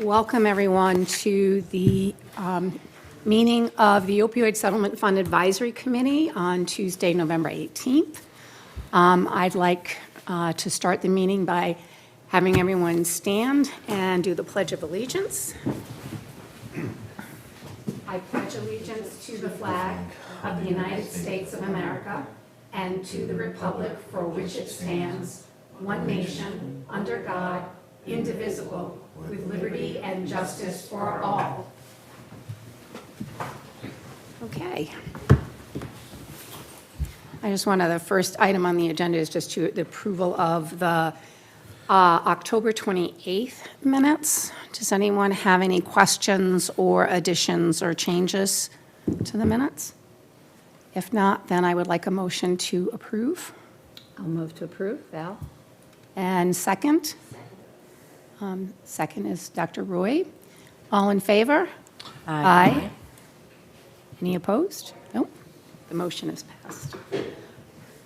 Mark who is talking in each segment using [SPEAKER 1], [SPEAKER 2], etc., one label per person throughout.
[SPEAKER 1] Welcome, everyone, to the meeting of the Opioid Settlement Fund Advisory Committee on Tuesday, November 18th. I'd like to start the meeting by having everyone stand and do the Pledge of Allegiance. I pledge allegiance to the flag of the United States of America and to the republic for which it stands, one nation, under God, indivisible, with liberty and justice for all. Okay. The first item on the agenda is just the approval of the October 28th minutes. Does anyone have any questions or additions or changes to the minutes? If not, then I would like a motion to approve.
[SPEAKER 2] I'll move to approve. Val?
[SPEAKER 1] And second? Second is Dr. Roy. All in favor? Aye. Any opposed? Nope. The motion is passed.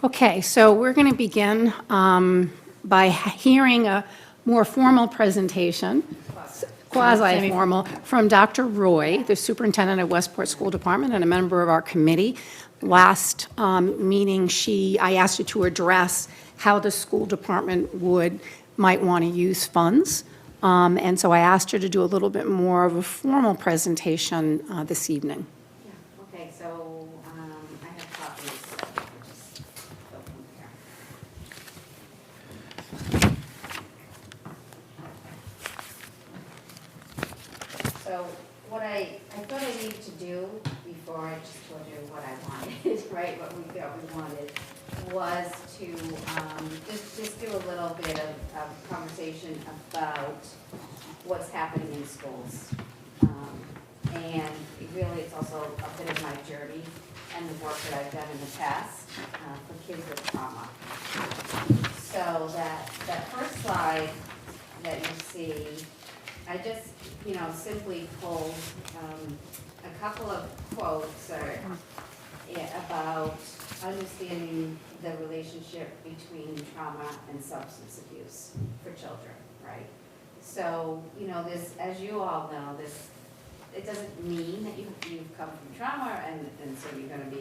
[SPEAKER 1] Okay, so we're going to begin by hearing a more formal presentation, quasi-formal, from Dr. Roy, the superintendent of Westport School Department and a member of our committee. Last meeting, I asked you to address how the school department might want to use funds. And so I asked her to do a little bit more of a formal presentation this evening.
[SPEAKER 2] Yeah, okay, so I have copies. I'll just go from here. So what I thought I needed to do before I just told you what I wanted, right, what we thought we wanted, was to just do a little bit of conversation about what's happening in schools. And it's also a bit of my journey and the work that I've done in the past for kids with trauma. So that first slide that you see, I just, simply pulled a couple of quotes about understanding the relationship between trauma and substance abuse for children, right? So, this, as you all know, it doesn't mean that you've come from trauma and so you're going to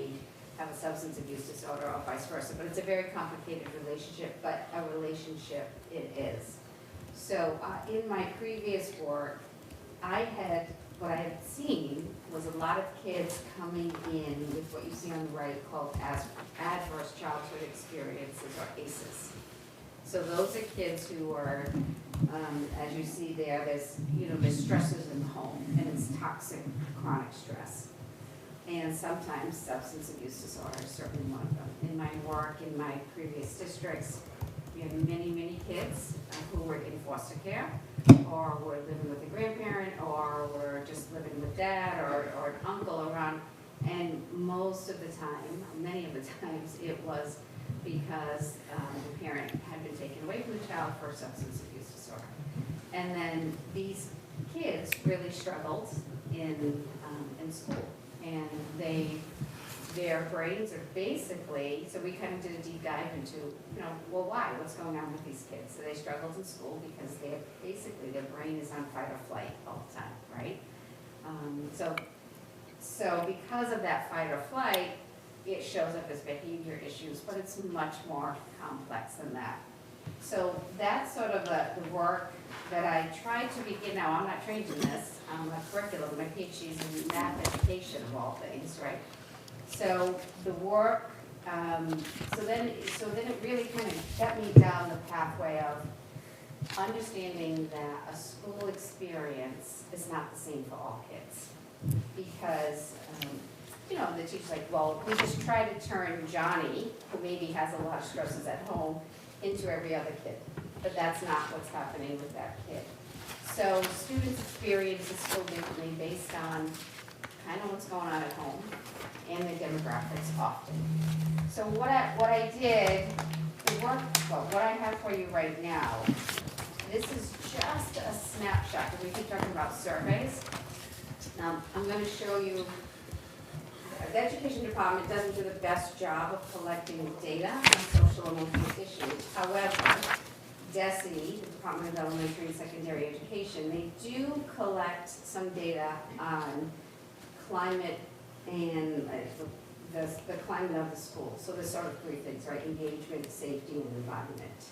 [SPEAKER 2] have a substance abuse disorder or vice versa, but it's a very complicated relationship, but a relationship it is. So in my previous work, what I had seen was a lot of kids coming in with what you see on the right called adverse childhood experiences, or ACEs. So those are kids who are, as you see there, there's stresses in the home, and it's toxic, chronic stress. And sometimes substance abuse disorder is certainly one of them. In my work, in my previous districts, we have many, many kids who were in foster care, or were living with a grandparent, or were just living with dad or an uncle around. And most of the time, many of the times, it was because the parent had been taken away from the child for substance abuse disorder. And then these kids really struggled in school. And their brains are basically, so we kind of did a deep dive into, well, why? What's going on with these kids? So they struggled in school because their brain is on fight or flight all the time, right? So because of that fight or flight, it shows up as behavior issues, but it's much more complex than that. So that's sort of the work that I tried to begin. Now, I'm not trained in this. I'm a curriculum. My PhD is in math education of all things, right? So the work, so then it really kind of got me down the pathway of understanding that a school experience is not the same for all kids. Because, the teacher's like, well, we just try to turn Johnny, who maybe has a lot of stresses at home, into every other kid. But that's not what's happening with that kid. So students experience the school differently based on kind of what's going on at home and the demographics often. So what I did, what I have for you right now, this is just a snapshot, because we keep talking about surveys. Now, I'm going to show you, the education department doesn't do the best job of collecting data on social emotional issues. However, DESE, the Department of Elementary and Secondary Education, they do collect some data on climate and the climate of the school. So there's sort of three things, right? Engagement, safety, and environment.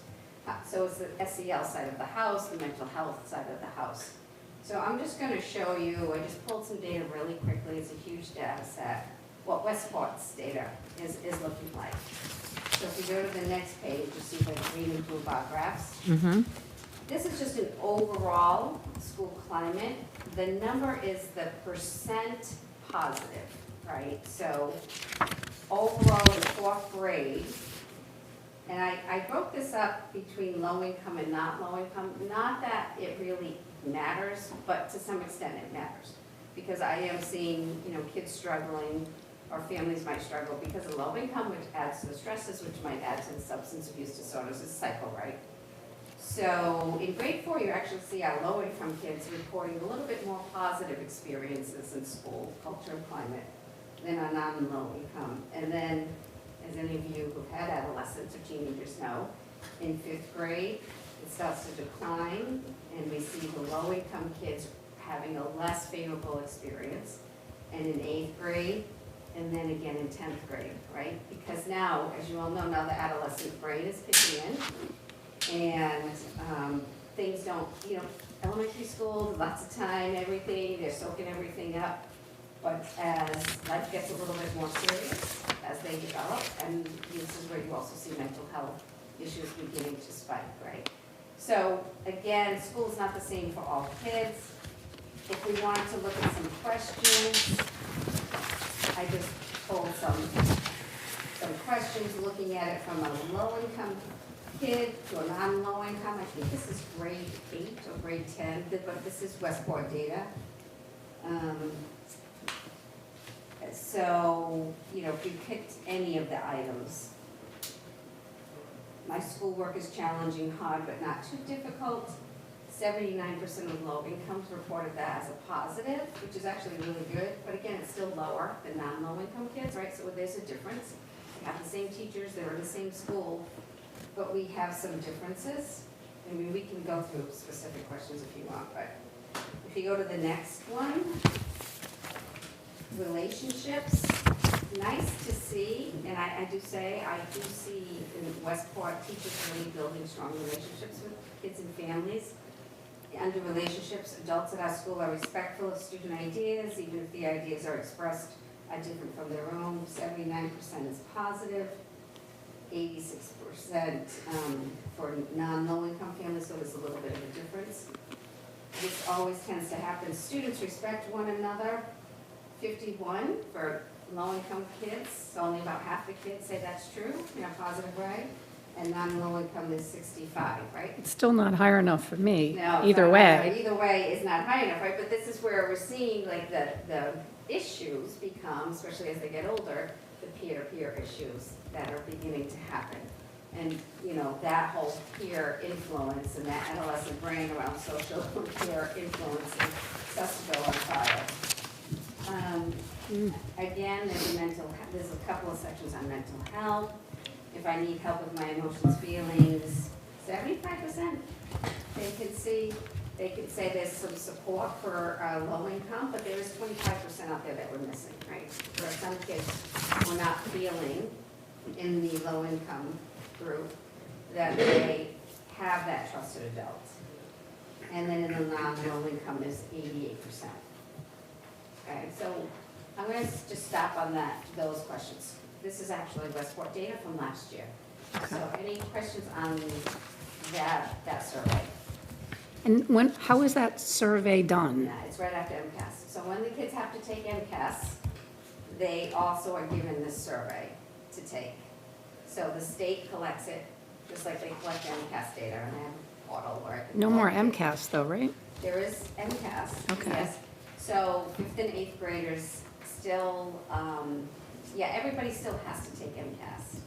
[SPEAKER 2] So it's the SEL side of the house, the mental health side of the house. So I'm just going to show you, I just pulled some data really quickly. It's a huge data set. What Westport's data is looking like. So if you go to the next page, you see the green and blue bar graphs. This is just an overall school climate. The number is the percent positive, right? So overall in fourth grade, and I broke this up between low income and not low income. Not that it really matters, but to some extent it matters. Because I am seeing, kids struggling, or families might struggle because of low income, which adds to the stresses, which might add to the substance abuse disorders. It's a cycle, right? So in grade 4, you actually see our low income kids reporting a little bit more positive experiences in school, culture and climate, than our non-low income. And then, as any of you who've had adolescents or teenagers know, in 5th grade, it starts to decline, and we see the low income kids having a less favorable experience. And in 8th grade, and then again in 10th grade, right? Because now, as you all know, now the adolescent brain is kicking in, and things don't, elementary school, lots of time, everything, they're soaking everything up. But as life gets a little bit more serious, as they develop, and this is where you also see mental health issues beginning to spike, right? So again, school's not the same for all kids. If we wanted to look at some questions, I just pulled some questions looking at it from a low-income kid to a non-low income. I think this is grade 8 or grade 10, but this is Westport data. So, if you picked any of the items, my schoolwork is challenging, hard, but not too difficult. 79% of low incomes reported that as a positive, which is actually really good, but again, it's still lower than non-low income kids, right? So there's a difference. We have the same teachers, they're in the same school, but we have some differences. I mean, we can go through specific questions if you want, but if you go to the next one, relationships, nice to see, and I do see in Westport, teachers really building strong relationships with kids and families. Under relationships, adults at our school are respectful of student ideas, even if the ideas are expressed are different from their own. 79% is positive, 86% for non-low income families, so there's a little bit of a difference. This always tends to happen. Students respect one another. 51 for low-income kids, so only about half the kids say that's true in a positive way, and non-low income is 65, right?
[SPEAKER 1] It's still not high enough for me,
[SPEAKER 2] No,
[SPEAKER 1] either
[SPEAKER 2] not
[SPEAKER 1] way.
[SPEAKER 2] high. Either way is not high enough, right? But this is where we're seeing like the issues become, especially as they get older, the peer-to-peer issues that are beginning to happen. And, that whole peer influence and that adolescent brain around social peer influence starts to go on fire. Again, there's a couple of sections on mental health. If I need help with my emotions, feelings, 75% they could say there's some support for low income, but there is 25% out there that we're missing, right? There are some kids who are not feeling in the low income group that they have that trusted adult. And then in the non-low income, there's 88%. Okay, so I'm going to just stop on those questions. This is actually Westport data from last year.
[SPEAKER 1] Okay.
[SPEAKER 2] So any questions on that survey?
[SPEAKER 1] And how is that survey done?
[SPEAKER 2] Yeah, it's right after MCAS. So when the kids have to take MCAS, they also are given this survey to take. So the state collects it, just like they collect MCAS data, and they have a portal where it can
[SPEAKER 1] No more
[SPEAKER 2] collect it.
[SPEAKER 1] MCAS though, right?
[SPEAKER 2] There is MCAS.
[SPEAKER 1] Okay.
[SPEAKER 2] Yes. So 5th and 8th graders still, everybody still has to take MCAS.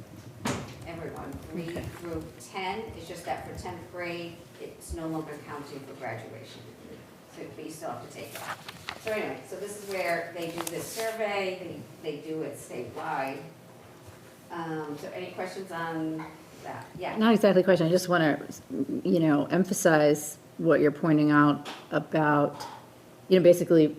[SPEAKER 2] Everyone, 3
[SPEAKER 1] Okay.
[SPEAKER 2] through 10, it's just that for 10th grade, it's no longer counting for graduation. So but you still have to take it. So anyway, so this is where they do this survey, they do it statewide. So any questions on that, yeah.
[SPEAKER 3] Not exactly a question, I just want to, emphasize what you're pointing out about, basically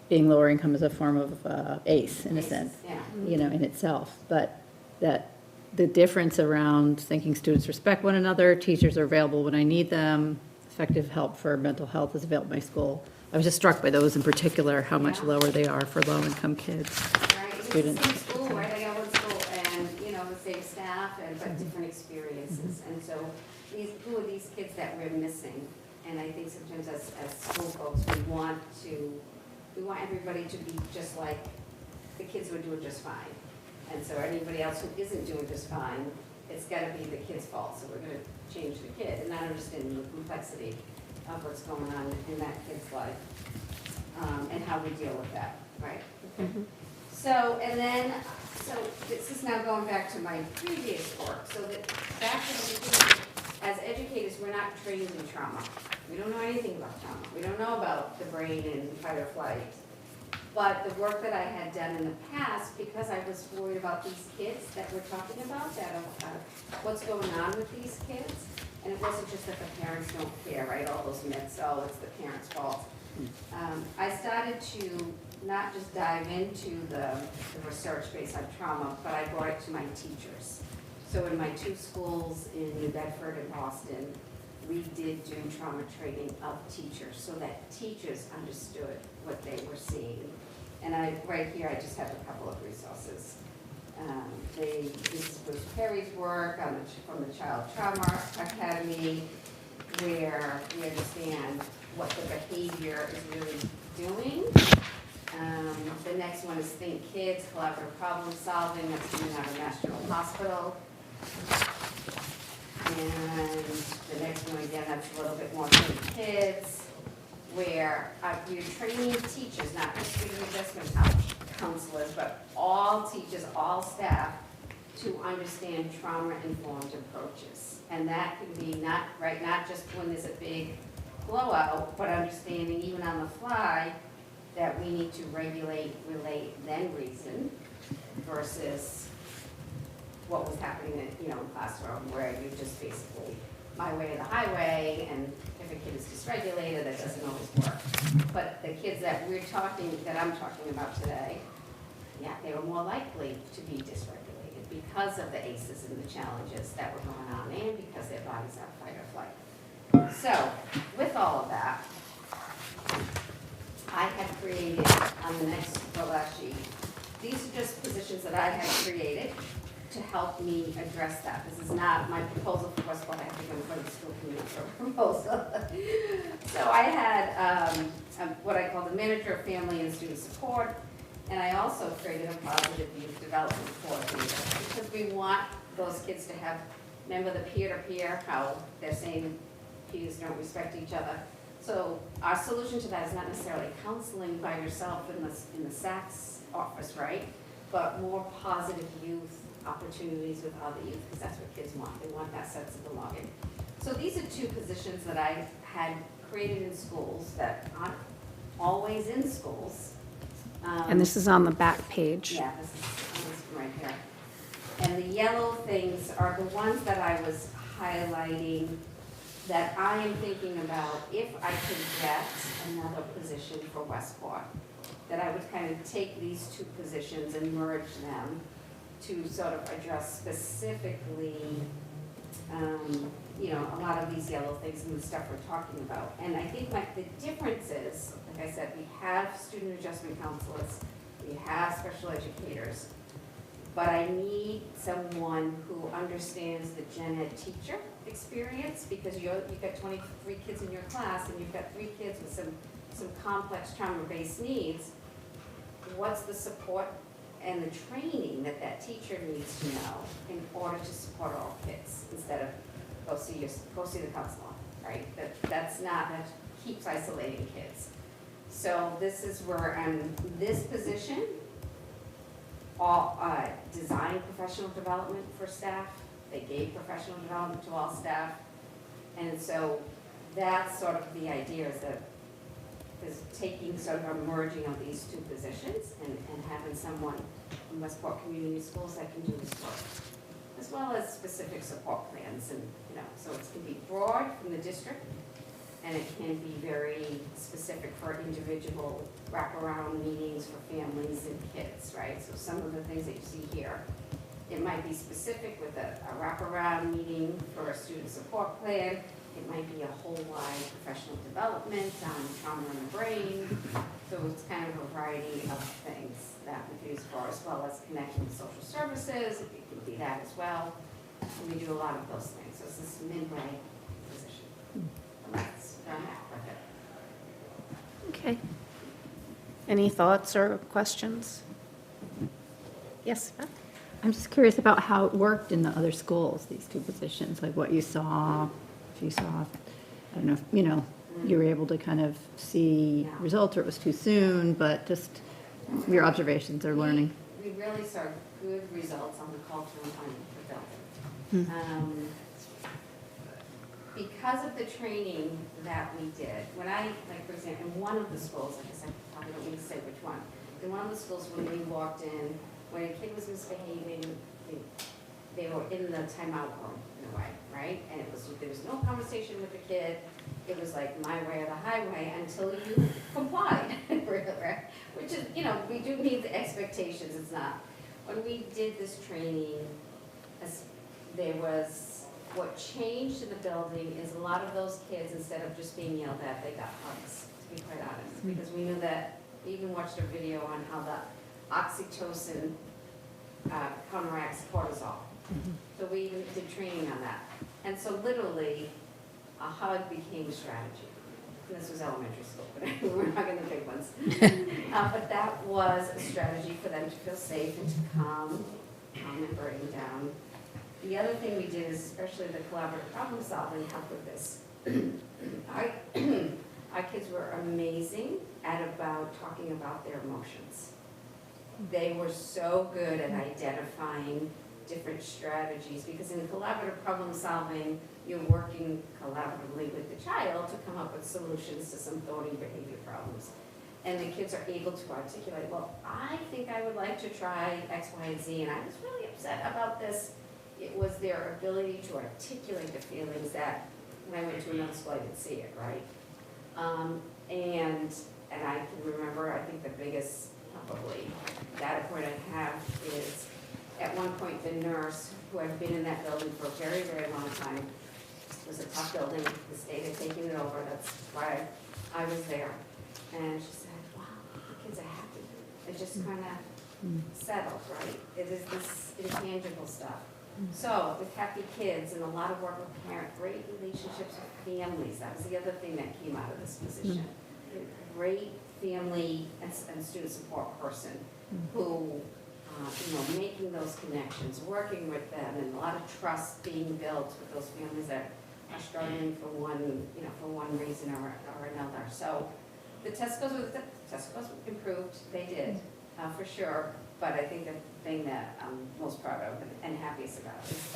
[SPEAKER 3] being lower income is a form of ACE, in a sense,
[SPEAKER 2] Yeah.
[SPEAKER 3] in itself. But that the difference around thinking students respect one another, teachers are available when I need them, effective help for mental health is available at my school. I was just struck by those in particular, how much
[SPEAKER 2] Yeah.
[SPEAKER 3] lower they are for low-income kids.
[SPEAKER 2] Right, it's the
[SPEAKER 3] Students.
[SPEAKER 2] same school, right, I go to school and, the same staff but different experiences. And so who are these kids that we're missing? And I think sometimes as school folks, we want everybody to be just like the kids who are doing just fine. And so anybody else who isn't doing just fine, it's gotta be the kid's fault, so we're gonna change the kid, and not understanding the complexity of what's going on in that kid's life, and how we deal with that, right? So this is now going back to my previous work, so that back in the beginning, as educators, we're not trained in trauma. We don't know anything about trauma. We don't know about the brain and fight or flight. But the work that I had done in the past, because I was worried about these kids that we're talking about, what's going on with these kids, and it wasn't just that the parents don't care, right, all those myths, oh, it's the parents' fault. I started to not just dive into the research based on trauma, but I brought it to my teachers. So in my 2 schools in New Bedford and Boston, we did do trauma training of teachers so that teachers understood what they were seeing. And right here, I just have a couple of resources. This is Bruce Perry's work from the Child Trauma Academy, where we understand what the behavior is really doing. The next one is Think Kids, Collaborative Problem Solving, that's coming out of National Hospital. And the next one, again, that's a little bit more Think Kids, where we're training teachers, not just student adjustment counselors, but all teachers, all staff, to understand trauma-informed approaches. And that can be not just when there's a big blowout, but understanding even on the fly that we need to regulate, relate, then reason, versus what was happening in classroom, where you just basically my way or the highway, and if a kid is dysregulated, that doesn't always work. But the kids that I'm talking about today, yeah, they were more likely to be dysregulated because of the ACEs and the challenges that were going on, and because their bodies are fight or flight. So, with all of that, I had created on the last sheet, these are just positions that I had created to help me address that. This is not my proposal for Westport. I have to go in front of the school committee for a proposal. So I had what I call the manager of family and student support, and I also created a positive youth development coordinator, because we want those kids to have, remember the peer-to-peer, how they're saying peers don't respect each other. So our solution to that is not necessarily counseling by yourself in the SACS office, right? But more positive youth opportunities with other youth, because that's what kids want. They want that sense of belonging. So these are 2 positions that I had created in schools that aren't always in schools.
[SPEAKER 1] And this is on the back page.
[SPEAKER 2] Yeah, this is right here. And the yellow things are the ones that I was highlighting that I am thinking about if I could get another position for Westport, that I would kind of take these 2 positions and merge them to sort of address specifically, a lot of these yellow things and the stuff we're talking about. And I think the difference is, like I said, we have student adjustment counselors, we have special educators, but I need someone who understands the gen ed teacher experience, because you've got 23 kids in your class and you've got 3 kids with some complex trauma-based needs. What's the support and the training that teacher needs to know in order to support all kids, instead of go see the counselor, right? That keeps isolating kids. So this is where this position, all designed professional development for staff. They gave professional development to all staff. And so that's sort of the idea, is taking sort of a merging of these 2 positions and having someone in Westport Community Schools that can do this work. as well as specific support plans. And, so it can be broad from the district, and it can be very specific for individual wraparound meetings for families and kids, right? So some of the things that you see here, it might be specific with a wraparound meeting for a student support plan. It might be a whole wide professional development on trauma in the brain. So it's kind of a variety of things that we use for, as well as connecting with social services. It can be that as well. And we do a lot of those things. So it's this midway position. And that's where I'm at with it.
[SPEAKER 1] Okay. Any thoughts or questions? Yes, Beth?
[SPEAKER 3] I'm just curious about how it worked in the other schools, these two positions, like what you saw, if you saw, I don't know, if, you were able to kind of see
[SPEAKER 2] Yeah.
[SPEAKER 3] results, or it was too soon, but just your observations or learning.
[SPEAKER 2] We really saw good results on the culture and on the building. Because of the training that we did, when I, like, for example, in one of the schools, I guess I probably don't need to say which one, in one of the schools, when we walked in, when a kid was misbehaving, they were in the timeout room in a way, right? And there was no conversation with the kid. It was like my way or the highway until you complied, right? Which is, we do meet the expectations. It's not. When we did this training, what changed in the building is a lot of those kids, instead of just being yelled at, they got hugs, to be quite honest. Because we knew that, we even watched a video on how the oxytocin counteracts cortisol. So we even did training on that. And so literally, a hug became a strategy. And this was elementary school, but we're not getting the big ones. But that was a strategy for them to feel safe and to calm and bring down. The other thing we did is, especially the collaborative problem solving, helped with this. Our kids were amazing at talking about their emotions. They were so good at identifying different strategies, because in collaborative problem solving, you're working collaboratively with the child to come up with solutions to some thorny behavior problems. And the kids are able to articulate, well, I think I would like to try X, Y, and Z, and I was really upset about this. It was their ability to articulate the feelings that, when I went to another school, I didn't see it, right? And I can remember, I think the biggest, probably, data point I have is, at one point, the nurse, who had been in that building for a very, very long time, it was a tough building, the state had taken it over, that's why I was there. And she said, wow, the kids are happy. It just kind of settled, right? It is this intangible stuff. So with happy kids and a lot of work with parents, great relationships with families, that was the other thing that came out of this position. A great family and student support person who, making those connections, working with them, and a lot of trust being built with those families that are struggling for one reason or another. So the test scores improved, they did, for sure. But I think the thing that I'm most proud of and happiest about is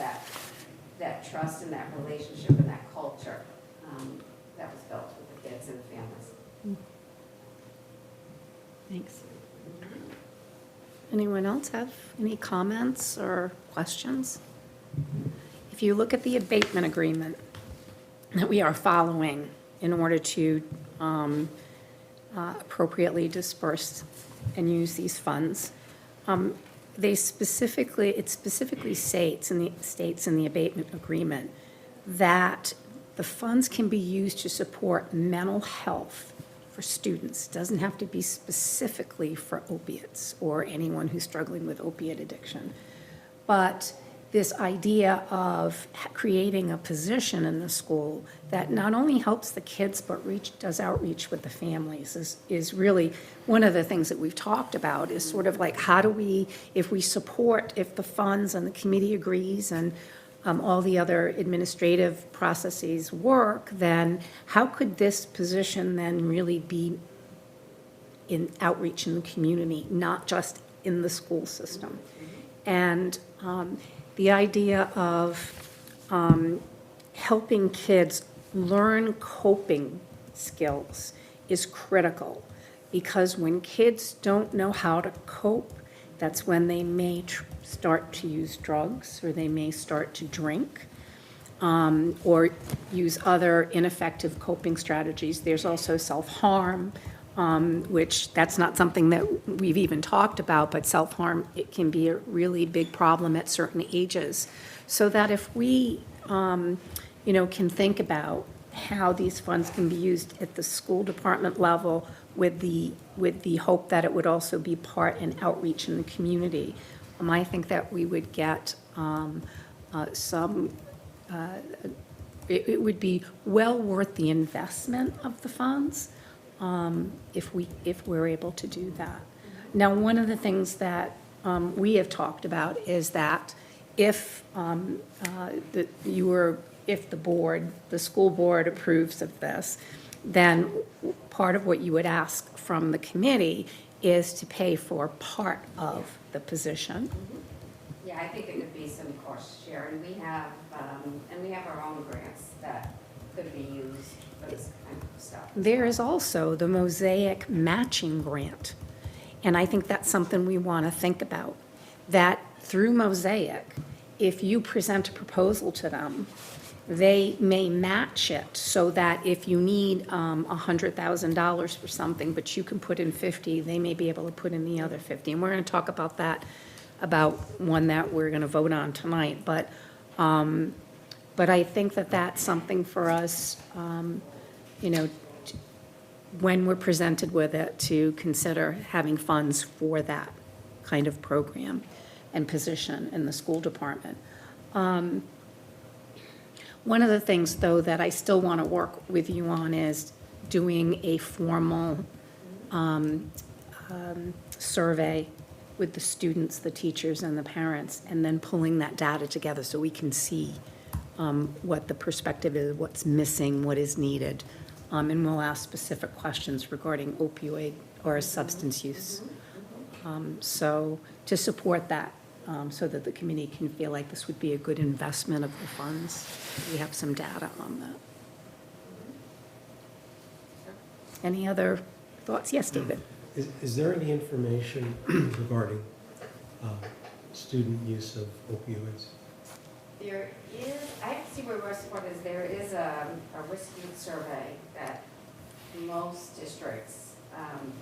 [SPEAKER 2] that trust and that relationship and that culture that was built with the kids and the families.
[SPEAKER 3] Thanks.
[SPEAKER 1] Anyone else have any comments or questions? If you look at the abatement agreement that we are following in order to appropriately disperse and use these funds, it specifically states in the abatement agreement that the funds can be used to support mental health for students. It doesn't have to be specifically for opiates or anyone who's struggling with opiate addiction. But this idea of creating a position in the school that not only helps the kids but does outreach with the families is really one of the things that we've talked about, is sort of like, how do we, if the funds and the committee agrees and all the other administrative processes work, then how could this position then really be in outreach in the community, not just in the school system? And the idea of helping kids learn coping skills is critical, because when kids don't know how to cope, That's when they may start to use drugs, or they may start to drink, or use other ineffective coping strategies. There's also self-harm, which that's not something that we've even talked about, but self-harm, it can be a really big problem at certain ages. So that if we, can think about how these funds can be used at the school department level with the hope that it would also be part in outreach in the community, I think that we would get it would be well worth the investment of the funds if we're able to do that. Now, one of the things that we have talked about is that if the school board approves of this, then part of what you would ask from the committee is to pay for part of the position.
[SPEAKER 2] Yeah, I think it could be some cost share, and we have our own grants that could be used for this kind of stuff.
[SPEAKER 1] There is also the Mosaic matching grant, and I think that's something we want to think about, that through Mosaic, if you present a proposal to them, they may match it so that if you need $100,000 for something, but you can put in 50, they may be able to put in the other 50. And we're going to talk about that, about one that we're going to vote on tonight. But I think that that's something for us, when we're presented with it, to consider having funds for that kind of program and position in the school department. One of the things, though, that I still want to work with you on is doing a formal survey with the students, the teachers, and the parents, and then pulling that data together so we can see what the perspective is, what's missing, what is needed. And we'll ask specific questions regarding opioid or substance use. So to support that, so that the committee can feel like this would be a good investment of the funds. We have some data on that. Any other thoughts? Yes, David?
[SPEAKER 4] Is there any information regarding student use of opioids?
[SPEAKER 2] There is, I have to see where Westport is, there is a risk youth survey that most districts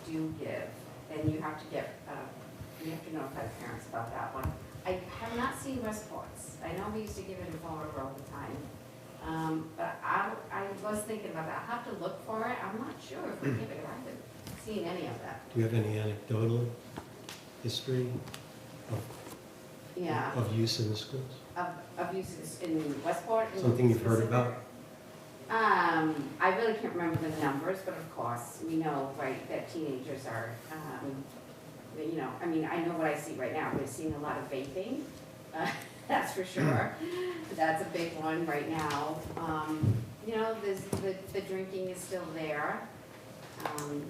[SPEAKER 2] do give, and you have to notify the parents about that one. I have not seen Westport's. I know we used to give it in Fall River all the time. But I was thinking about that. I'll have to look for it. I'm not sure if we give it. I haven't seen any of that.
[SPEAKER 4] Do you have any anecdotal history
[SPEAKER 2] Yeah,
[SPEAKER 4] of use in the schools?
[SPEAKER 2] of uses in Westport.
[SPEAKER 4] Something you've heard about?
[SPEAKER 2] I really can't remember the numbers, but of course, we know, right, that teenagers are, I know what I see right now. We're seeing a lot of vaping, that's for sure. That's a big one right now. The drinking is still there.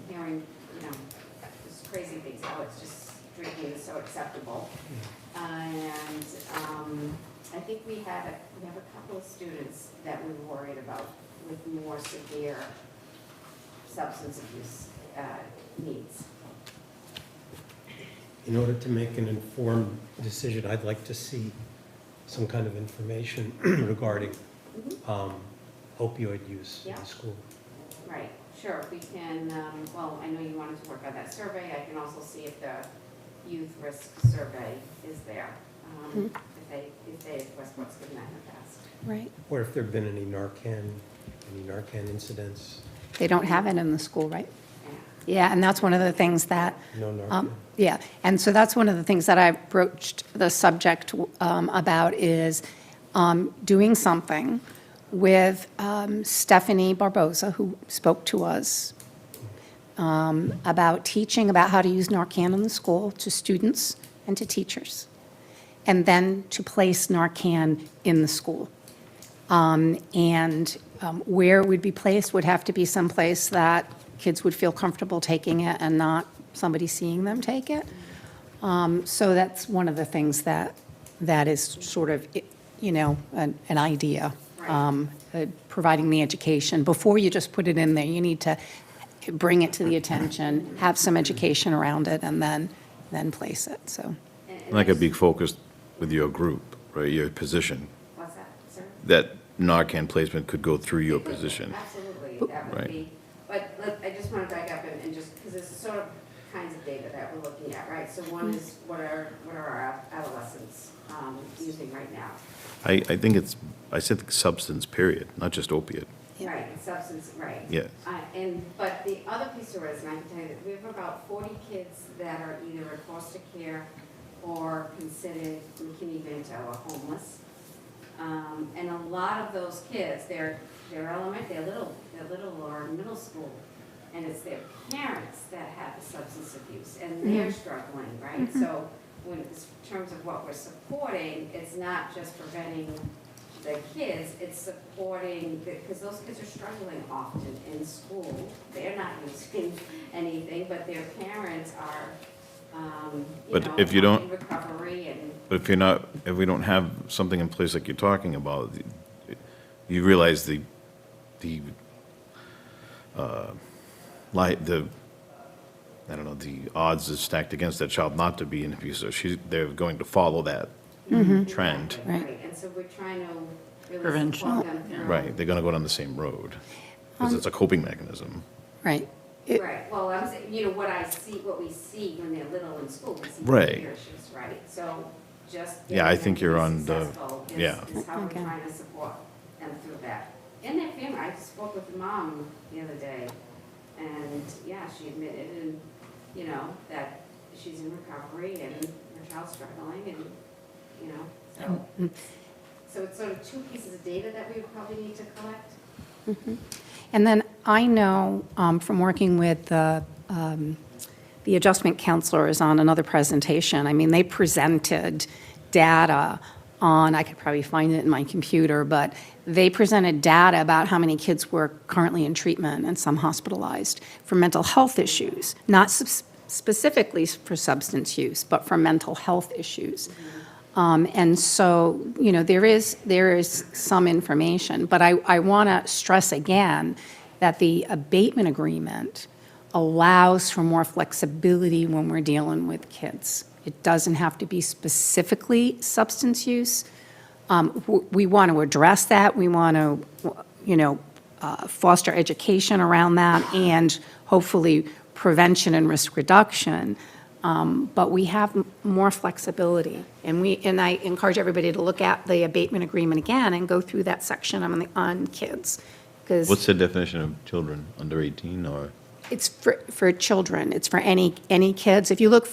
[SPEAKER 2] Hearing, this crazy things, how it's just drinking is so acceptable. And I think we have a couple of students that we were worried about with more severe substance abuse needs.
[SPEAKER 4] In order to make an informed decision, I'd like to see some kind of information regarding opioid use in
[SPEAKER 2] Yeah.
[SPEAKER 4] the school.
[SPEAKER 2] Right, sure, we can, I know you wanted to work on that survey. I can also see if the youth risk survey is there, if Westport's given that in the past.
[SPEAKER 1] Right.
[SPEAKER 4] Or if there've been any Narcan incidents.
[SPEAKER 1] They don't have it in the school, right?
[SPEAKER 2] Yeah.
[SPEAKER 1] Yeah, and that's one of the things that,
[SPEAKER 4] No Narcan.
[SPEAKER 1] yeah, and so that's one of the things that I broached the subject about is doing something with Stephanie Barboza, who spoke to us about teaching about how to use Narcan in the school to students and to teachers, and then to place Narcan in the school. Where it would be placed would have to be someplace that kids would feel comfortable taking it and not somebody seeing them take it. So that's one of the things that is sort of, an idea. Providing the education. Before you just put it in there, you need to bring it to the attention, have some education around it, and then then place it, so.
[SPEAKER 2] And
[SPEAKER 5] That could be
[SPEAKER 2] there's-
[SPEAKER 5] focused with your group, right, your position.
[SPEAKER 2] What's that, sir?
[SPEAKER 5] That Narcan placement could go through your
[SPEAKER 2] It could be,
[SPEAKER 5] position.
[SPEAKER 2] Absolutely, that would
[SPEAKER 5] Right.
[SPEAKER 2] be, but look, I just want to back up and just, because there's sort of kinds of data that we're looking at, right? So one is, what are our adolescents using right now?
[SPEAKER 5] I think I said substance, period, not just opiate.
[SPEAKER 1] Yeah.
[SPEAKER 2] Right, and substance, right.
[SPEAKER 5] Yes.
[SPEAKER 2] But the other piece of it is, and I can tell you that we have about 40 kids that are either in foster care or considered McKinney-Vento or homeless. And a lot of those kids, they're little or middle school, and it's their parents that have the substance abuse, and they're struggling, right? So when, in terms of what we're supporting, it's not just preventing the kids, it's supporting, because those kids are struggling often in school. They're not using anything, but their parents are,
[SPEAKER 5] But if you don't-
[SPEAKER 2] in recovery and.
[SPEAKER 5] But if we don't have something in place like you're talking about, you realize the I don't know, the odds is stacked against that child not to be an abuser. They're going to follow that trend.
[SPEAKER 1] Right.
[SPEAKER 2] And so we're trying to really
[SPEAKER 3] Prevention.
[SPEAKER 2] support them through.
[SPEAKER 5] Right, they're gonna go down the same road, because it's a coping mechanism.
[SPEAKER 1] Right. It-
[SPEAKER 2] Right, well, I'm saying, what we see when they're little in school, we see
[SPEAKER 5] Right.
[SPEAKER 2] behavior issues, right? So just.
[SPEAKER 5] Yeah, I
[SPEAKER 2] getting
[SPEAKER 5] think
[SPEAKER 2] them to
[SPEAKER 5] you're
[SPEAKER 2] be
[SPEAKER 5] on the-
[SPEAKER 2] successful
[SPEAKER 5] yeah.
[SPEAKER 2] Is how we're
[SPEAKER 1] Okay.
[SPEAKER 2] trying to support them through that. And their family, I spoke with the mom the other day, and, yeah, she admitted, and, that she's in recovery, and her child's struggling, and, so it's sort of two pieces of data that we would probably need to collect.
[SPEAKER 1] And then I know from working with the adjustment counselors on another presentation, I mean, they presented data on, I could probably find it in my computer, but they presented data about how many kids were currently in treatment and some hospitalized for mental health issues, not specifically for substance use, but for mental health issues. And so, there is some information, but I want to stress again that the abatement agreement allows for more flexibility when we're dealing with kids. It doesn't have to be specifically substance use. We want to address that. We want to, foster education around that and hopefully prevention and risk reduction. But we have more flexibility. And I encourage everybody to look at the abatement agreement again and go through that section on kids.
[SPEAKER 5] What's
[SPEAKER 1] Because
[SPEAKER 5] the definition of children, under 18, or?
[SPEAKER 1] it's for children, it's for any kids. If you look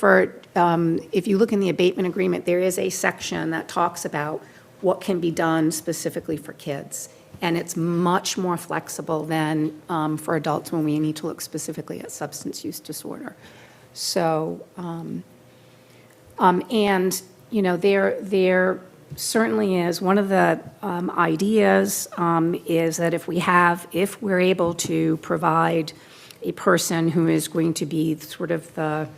[SPEAKER 1] in the abatement agreement, there is a section that talks about what can be done specifically for kids. And it's much more flexible than for adults when we need to look specifically at substance use disorder. So, there certainly is, one of the ideas is that if we're able to provide a person who is going to be sort of the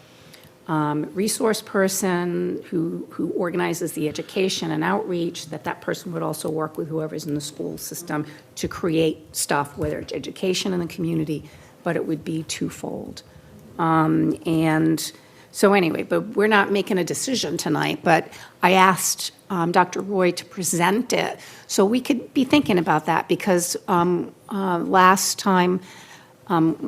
[SPEAKER 1] resource person who organizes the education and outreach, that person would also work with whoever's in the school system to create stuff, whether it's education in the community, but it would be twofold. And so anyway, but we're not making a decision tonight, but I asked Dr. Roy to present it so we could be thinking about that, because last time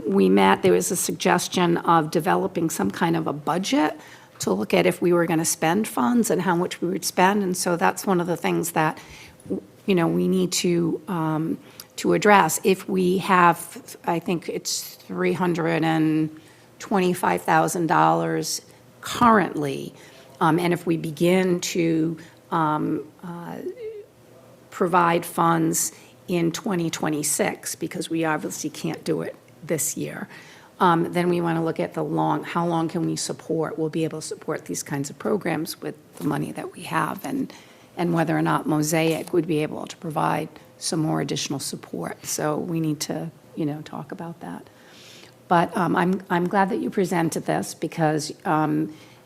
[SPEAKER 1] we met, there was a suggestion of developing some kind of a budget to look at if we were going to spend funds and how much we would spend. And so that's one of the things that, we need to address. If we have, I think it's $325,000 currently, and if we begin to provide funds in 2026, because we obviously can't do it this year, then we want to look at how long can we support, we'll be able to support these kinds of programs with the money that we have, and whether or not Mosaic would be able to provide some more additional support. So we need to, talk about that. But I'm glad that you presented this, because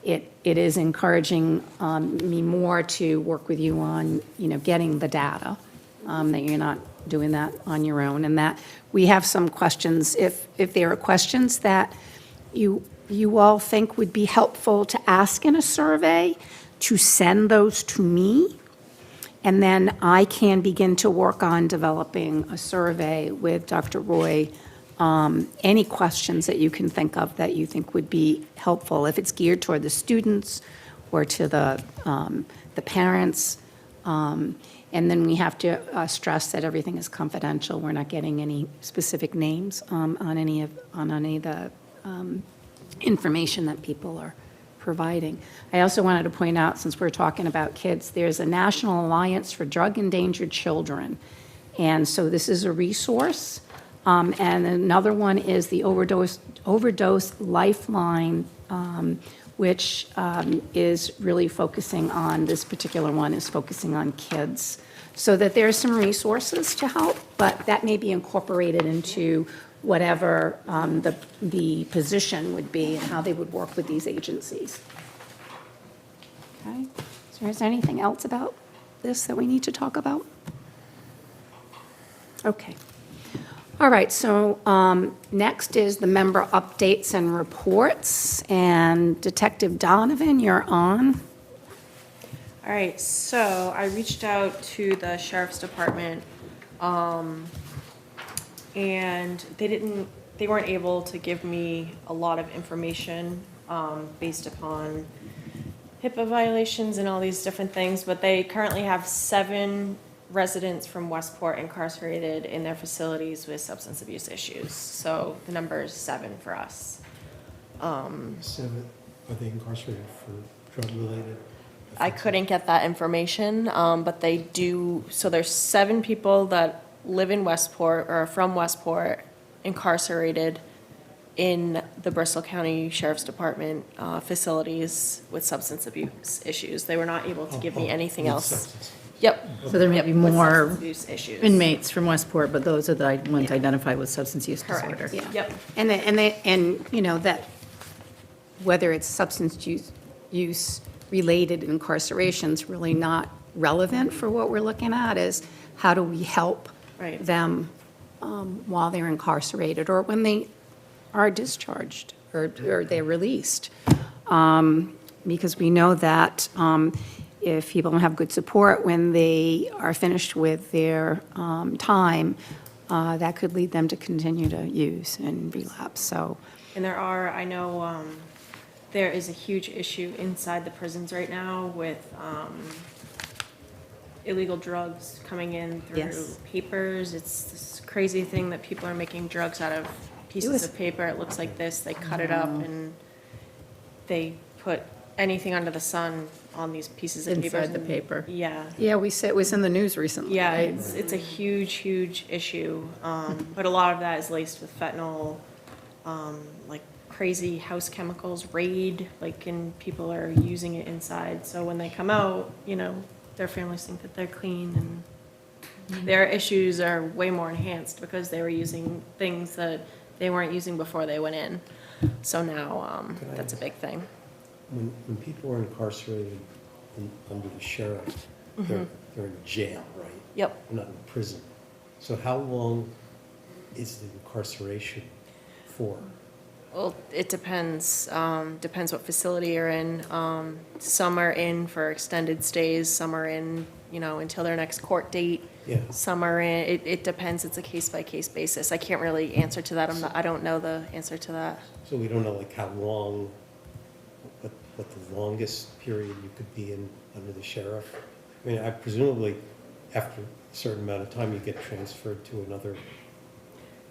[SPEAKER 1] it is encouraging me more to work with you on, getting the data, that you're not doing that on your own, and that we have some questions. If there are questions that you all think would be helpful to ask in a survey, to send those to me, and then I can begin to work on developing a survey with Dr. Roy. Any questions that you can think of that you think would be helpful, if it's geared toward the students or to the parents. And then we have to stress that everything is confidential. We're not getting any specific names on any of the information that people are providing. I also wanted to point out, since we're talking about kids, there's a National Alliance for Drug Endangered Children. And so this is a resource. And another one is the Overdose Lifeline, which is really focusing on, this particular one is focusing on kids. So that there's some resources to help, but that may be incorporated into whatever the position would be and how they would work with these agencies. Okay, so is there anything else about this that we need to talk about? Okay. All right, so next is the member updates and reports, and Detective Donovan, you're on.
[SPEAKER 6] All right, so I reached out to the sheriff's department, and they weren't able to give me a lot of information based upon HIPAA violations and all these different things, but they currently have 7 residents from Westport incarcerated in their facilities with substance abuse issues. So the number is 7 for us.
[SPEAKER 4] 7, are they incarcerated for drug-related?
[SPEAKER 6] I couldn't get that information, but they do, so there's 7 people that live in Westport, or are from Westport, incarcerated in the Bristol County Sheriff's Department facilities with substance abuse issues. They were not able to give me anything
[SPEAKER 4] With
[SPEAKER 6] else.
[SPEAKER 4] substance.
[SPEAKER 6] Yep.
[SPEAKER 3] So there may
[SPEAKER 6] Yep,
[SPEAKER 3] be
[SPEAKER 6] with
[SPEAKER 3] more
[SPEAKER 6] substance abuse issues.
[SPEAKER 3] inmates from Westport, but those are the ones identified with substance use
[SPEAKER 6] Correct.
[SPEAKER 3] disorder.
[SPEAKER 1] Yeah.
[SPEAKER 6] Yep.
[SPEAKER 1] And you know, that whether it's substance use related incarceration's really not relevant for what we're looking at, is how do we help
[SPEAKER 6] Right.
[SPEAKER 1] them while they're incarcerated or when they are discharged or they're released. Because we know that if people don't have good support when they are finished with their time, that could lead them to continue to use and relapse, so.
[SPEAKER 6] And there are, I know, there is a huge issue inside the prisons right now with illegal drugs coming in through
[SPEAKER 1] Yes.
[SPEAKER 6] papers. It's this crazy thing that people are making drugs out of pieces of paper. It looks like this, they cut it up and they put anything under the sun on these pieces of paper.
[SPEAKER 3] Inside the paper.
[SPEAKER 6] Yeah.
[SPEAKER 1] Yeah, it was in the news recently,
[SPEAKER 6] Yeah,
[SPEAKER 1] right?
[SPEAKER 6] it's a huge issue, but a lot of that is laced with fentanyl, like crazy house chemicals, Raid, like, and people are using it inside, so when they come out, you know, their families think that they're clean, and their issues are way more enhanced because they were using things that they weren't using before they went in, so now, that's a big thing.
[SPEAKER 4] When people are incarcerated under the sheriff, they're in jail, right?
[SPEAKER 6] Yep.
[SPEAKER 4] They're not in prison. So how long is the incarceration for?
[SPEAKER 6] Well, it depends, depends what facility you're in. Some are in for extended stays, some are in, you know, until their next court date.
[SPEAKER 4] Yeah.
[SPEAKER 6] Some are in, it depends, it's a case-by-case basis. I can't really answer to that, I don't know the answer to that.
[SPEAKER 4] So we don't know like how long, what the longest period you could be in under the sheriff? I mean, presumably after a certain amount of time, you get transferred to another.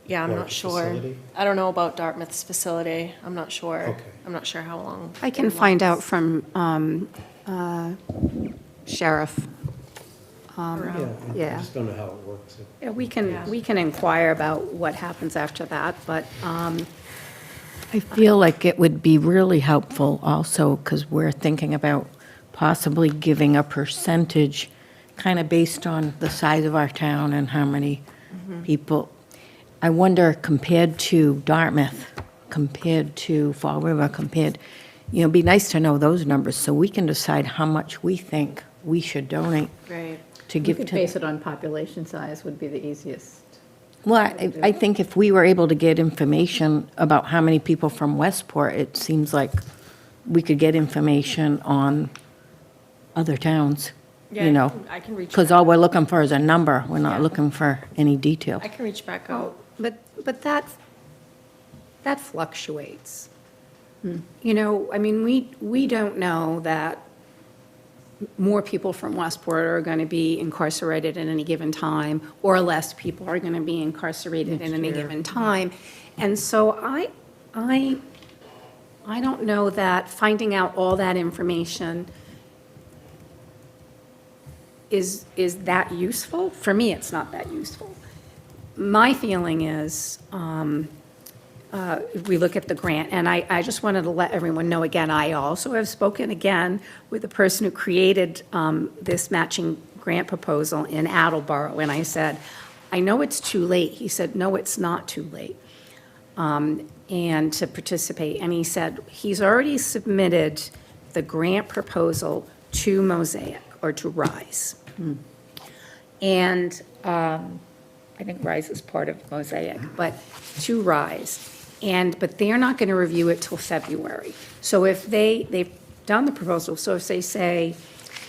[SPEAKER 6] Yeah, I'm not
[SPEAKER 4] Large
[SPEAKER 6] sure.
[SPEAKER 4] facility?
[SPEAKER 6] I don't know about Dartmouth's facility, I'm not sure.
[SPEAKER 4] Okay.
[SPEAKER 6] I'm not sure how long.
[SPEAKER 1] I can
[SPEAKER 6] it
[SPEAKER 1] find out
[SPEAKER 6] lasts.
[SPEAKER 1] from Sheriff.
[SPEAKER 4] I
[SPEAKER 1] Yeah.
[SPEAKER 4] just don't know how it works.
[SPEAKER 1] Yeah, we
[SPEAKER 6] Yeah.
[SPEAKER 1] can inquire about what happens after that, but,
[SPEAKER 7] I feel like it would be really helpful also, because we're thinking about possibly giving a percentage, kind of based on the size of our town and how many people. I wonder, compared to Dartmouth, compared to Fall River, it'd be nice to know those numbers, so we can decide how much we think we should donate
[SPEAKER 6] Right.
[SPEAKER 7] to
[SPEAKER 3] You
[SPEAKER 7] give
[SPEAKER 3] could
[SPEAKER 7] to.
[SPEAKER 3] base it on population size would be the easiest.
[SPEAKER 7] Well, I think if we were able to get information about how many people from Westport, it seems like we could get information on other towns,
[SPEAKER 6] Yeah,
[SPEAKER 7] you know?
[SPEAKER 6] I can reach
[SPEAKER 7] Because
[SPEAKER 6] back
[SPEAKER 7] all we're
[SPEAKER 6] out.
[SPEAKER 7] looking for is a number. We're not
[SPEAKER 6] Yeah.
[SPEAKER 7] looking for any detail.
[SPEAKER 6] I can reach back out.
[SPEAKER 1] But that fluctuates. You know, I mean, we don't know that more people from Westport are going to be incarcerated at any given time, or less people are going to be incarcerated at any given time. And so I don't know that finding out all that information is that useful. For me, it's not that useful. My feeling is, if we look at the grant, and I just wanted to let everyone know again, I also have spoken again with the person who created this matching grant proposal in Attleboro, and I said, I know it's too late. He said, no, it's not too late, and to participate. And he said, he's already submitted the grant proposal to Mosaic, or to RISE. And I think RISE is part of Mosaic, but to RISE. But they're not going to review it till February. So if they've done the proposal, so if they say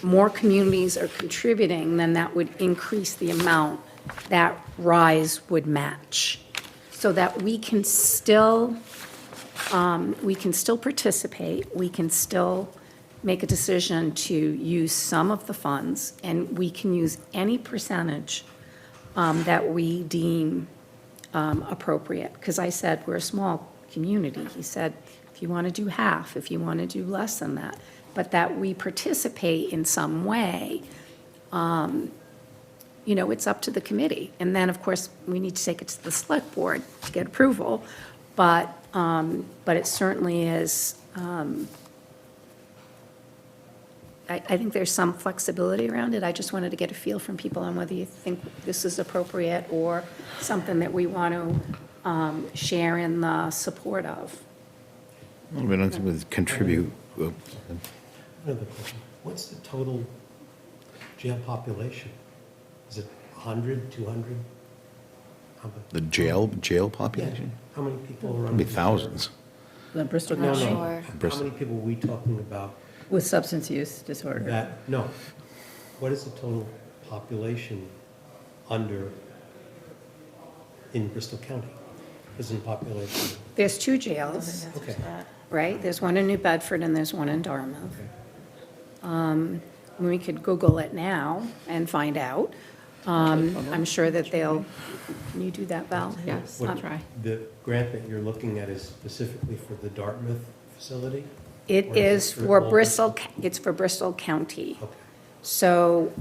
[SPEAKER 1] more communities are contributing, then that would increase the amount that RISE would match. So that we can still participate, we can still make a decision to use some of the funds, and we can use any percentage that we deem appropriate. Because I said, we're a small community. He said, if you want to do half, if you want to do less than that, but that we participate in some way, you know, it's up to the committee. And then, of course, we need to take it to the select board to get approval, but it certainly is, I think there's some flexibility around it. I just wanted to get a feel from people on whether you think this is appropriate or something that we want to share in the support of.
[SPEAKER 5] Well, we don't think we contribute.
[SPEAKER 4] Another question. What's the total jail population? Is it 100, 200? How many?
[SPEAKER 5] The jail
[SPEAKER 4] Yeah.
[SPEAKER 5] population?
[SPEAKER 4] How many people are
[SPEAKER 5] It'd be
[SPEAKER 4] under the
[SPEAKER 5] thousands.
[SPEAKER 3] The Bristol
[SPEAKER 4] No,
[SPEAKER 3] County
[SPEAKER 4] no.
[SPEAKER 6] Sure.
[SPEAKER 4] How many people are we talking about
[SPEAKER 3] with substance use disorder.
[SPEAKER 4] that, no. What is the total population under, in Bristol County? Isn't population,
[SPEAKER 1] There's two jails,
[SPEAKER 4] okay.
[SPEAKER 1] right? There's one in New Bedford and there's one in Dartmouth.
[SPEAKER 4] Okay.
[SPEAKER 1] We could Google it now and find out. I'm sure that they'll, can you do that, Val?
[SPEAKER 3] Yes,
[SPEAKER 4] What-
[SPEAKER 3] I'll try.
[SPEAKER 4] The grant that you're looking at is specifically for the Dartmouth facility?
[SPEAKER 1] It
[SPEAKER 4] Or
[SPEAKER 1] is
[SPEAKER 4] for
[SPEAKER 1] for
[SPEAKER 4] all
[SPEAKER 1] Bristol, it's for Bristol County.
[SPEAKER 4] Okay.
[SPEAKER 1] So,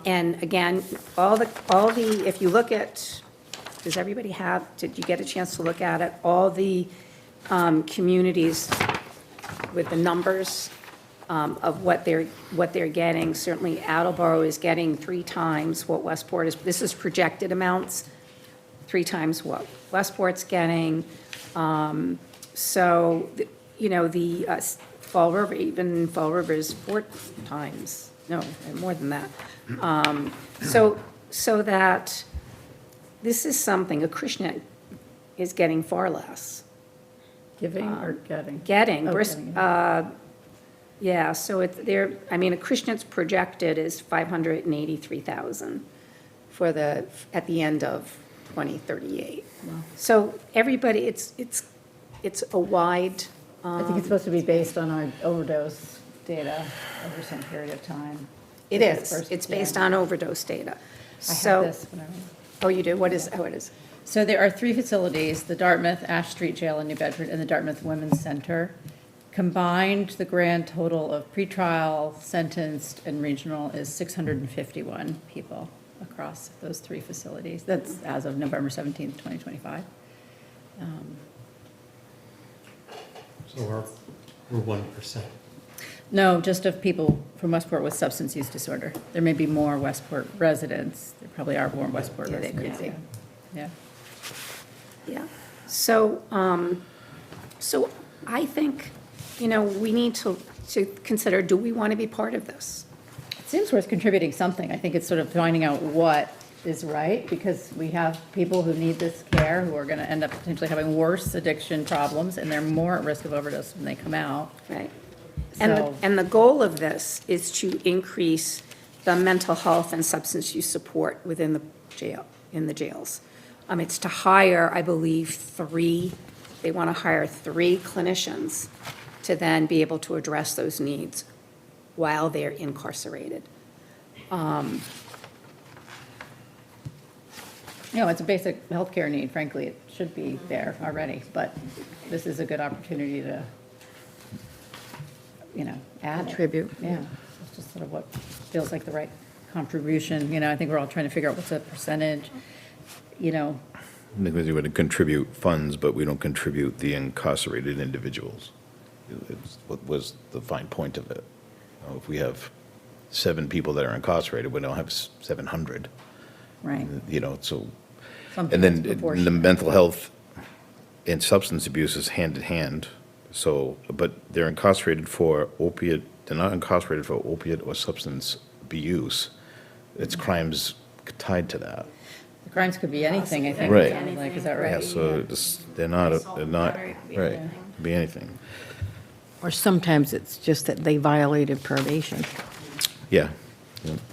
[SPEAKER 1] and again, all the, if you look at, does everybody have, did you get a chance to look at it? All the communities with the numbers of what they're getting, certainly Attleboro is getting 3 times what Westport is, this is projected amounts, 3 times what Westport's getting. So, you know, the Fall River, even Fall River is 4 times, no, more than that. So that this is something, Acushnet is getting far less.
[SPEAKER 3] Giving or getting?
[SPEAKER 1] Getting,
[SPEAKER 3] Oh, getting, yeah.
[SPEAKER 1] yeah, so there, I mean, Acushnet's projected is 583,000 for at the end of 2038. So everybody, it's a wide,
[SPEAKER 3] I think it's supposed to be based on our overdose data over some period of time.
[SPEAKER 1] it is, it's based on overdose data.
[SPEAKER 3] I
[SPEAKER 1] So,
[SPEAKER 3] have this, whatever.
[SPEAKER 1] oh, you do, what is, oh, it is?
[SPEAKER 3] So there are 3 facilities, the Dartmouth Ash Street Jail in New Bedford and the Dartmouth Women's Center. Combined, the grand total of pretrial, sentenced, and regional is 651 people across those 3 facilities. That's as of November 17th, 2025.
[SPEAKER 4] So we're 1%.
[SPEAKER 3] No, just of people from Westport with substance use disorder. There may be more Westport residents. There probably are more Westport
[SPEAKER 1] Yeah, there
[SPEAKER 3] residents.
[SPEAKER 1] could
[SPEAKER 3] Yeah.
[SPEAKER 1] Yeah, so, so I think, you know, we need to consider, do we want to be part of this?
[SPEAKER 3] It seems worth contributing something. I think it's sort of finding out what is right, because we have people who need this care who are gonna end up potentially having worse addiction problems, and they're more at risk of overdose when they come out.
[SPEAKER 1] Right. And,
[SPEAKER 3] So-
[SPEAKER 1] and the goal of this is to increase the mental health and substance use support within the jail, in the jails. It's to hire, I believe, they want to hire 3 clinicians to then be able to address those needs while they're incarcerated.
[SPEAKER 3] It's a basic healthcare need, frankly, it should be there already, but this is a good opportunity to, add it.
[SPEAKER 7] Contribute.
[SPEAKER 3] Yeah, it's just sort of what feels like the right contribution, I think we're all trying to figure out what's a percentage,
[SPEAKER 5] Because you would contribute funds, but we don't contribute the incarcerated individuals. It's what was the fine point of it. If we have 7 people that are incarcerated, we don't have 700.
[SPEAKER 3] right?
[SPEAKER 5] So,
[SPEAKER 3] Something
[SPEAKER 5] and then
[SPEAKER 3] that's
[SPEAKER 5] the
[SPEAKER 3] proportionate.
[SPEAKER 5] mental health and substance abuse is hand in hand. So, but they're incarcerated for opiate, they're not incarcerated for opiate or substance abuse. It's crimes tied to that.
[SPEAKER 3] The crimes could be anything, I think.
[SPEAKER 5] Right.
[SPEAKER 3] Like, is that
[SPEAKER 5] Yeah,
[SPEAKER 3] right?
[SPEAKER 5] so they're not,
[SPEAKER 6] Battery could be
[SPEAKER 5] right,
[SPEAKER 6] anything.
[SPEAKER 5] could be anything.
[SPEAKER 7] Or sometimes it's just that they violated probation.
[SPEAKER 5] Yeah.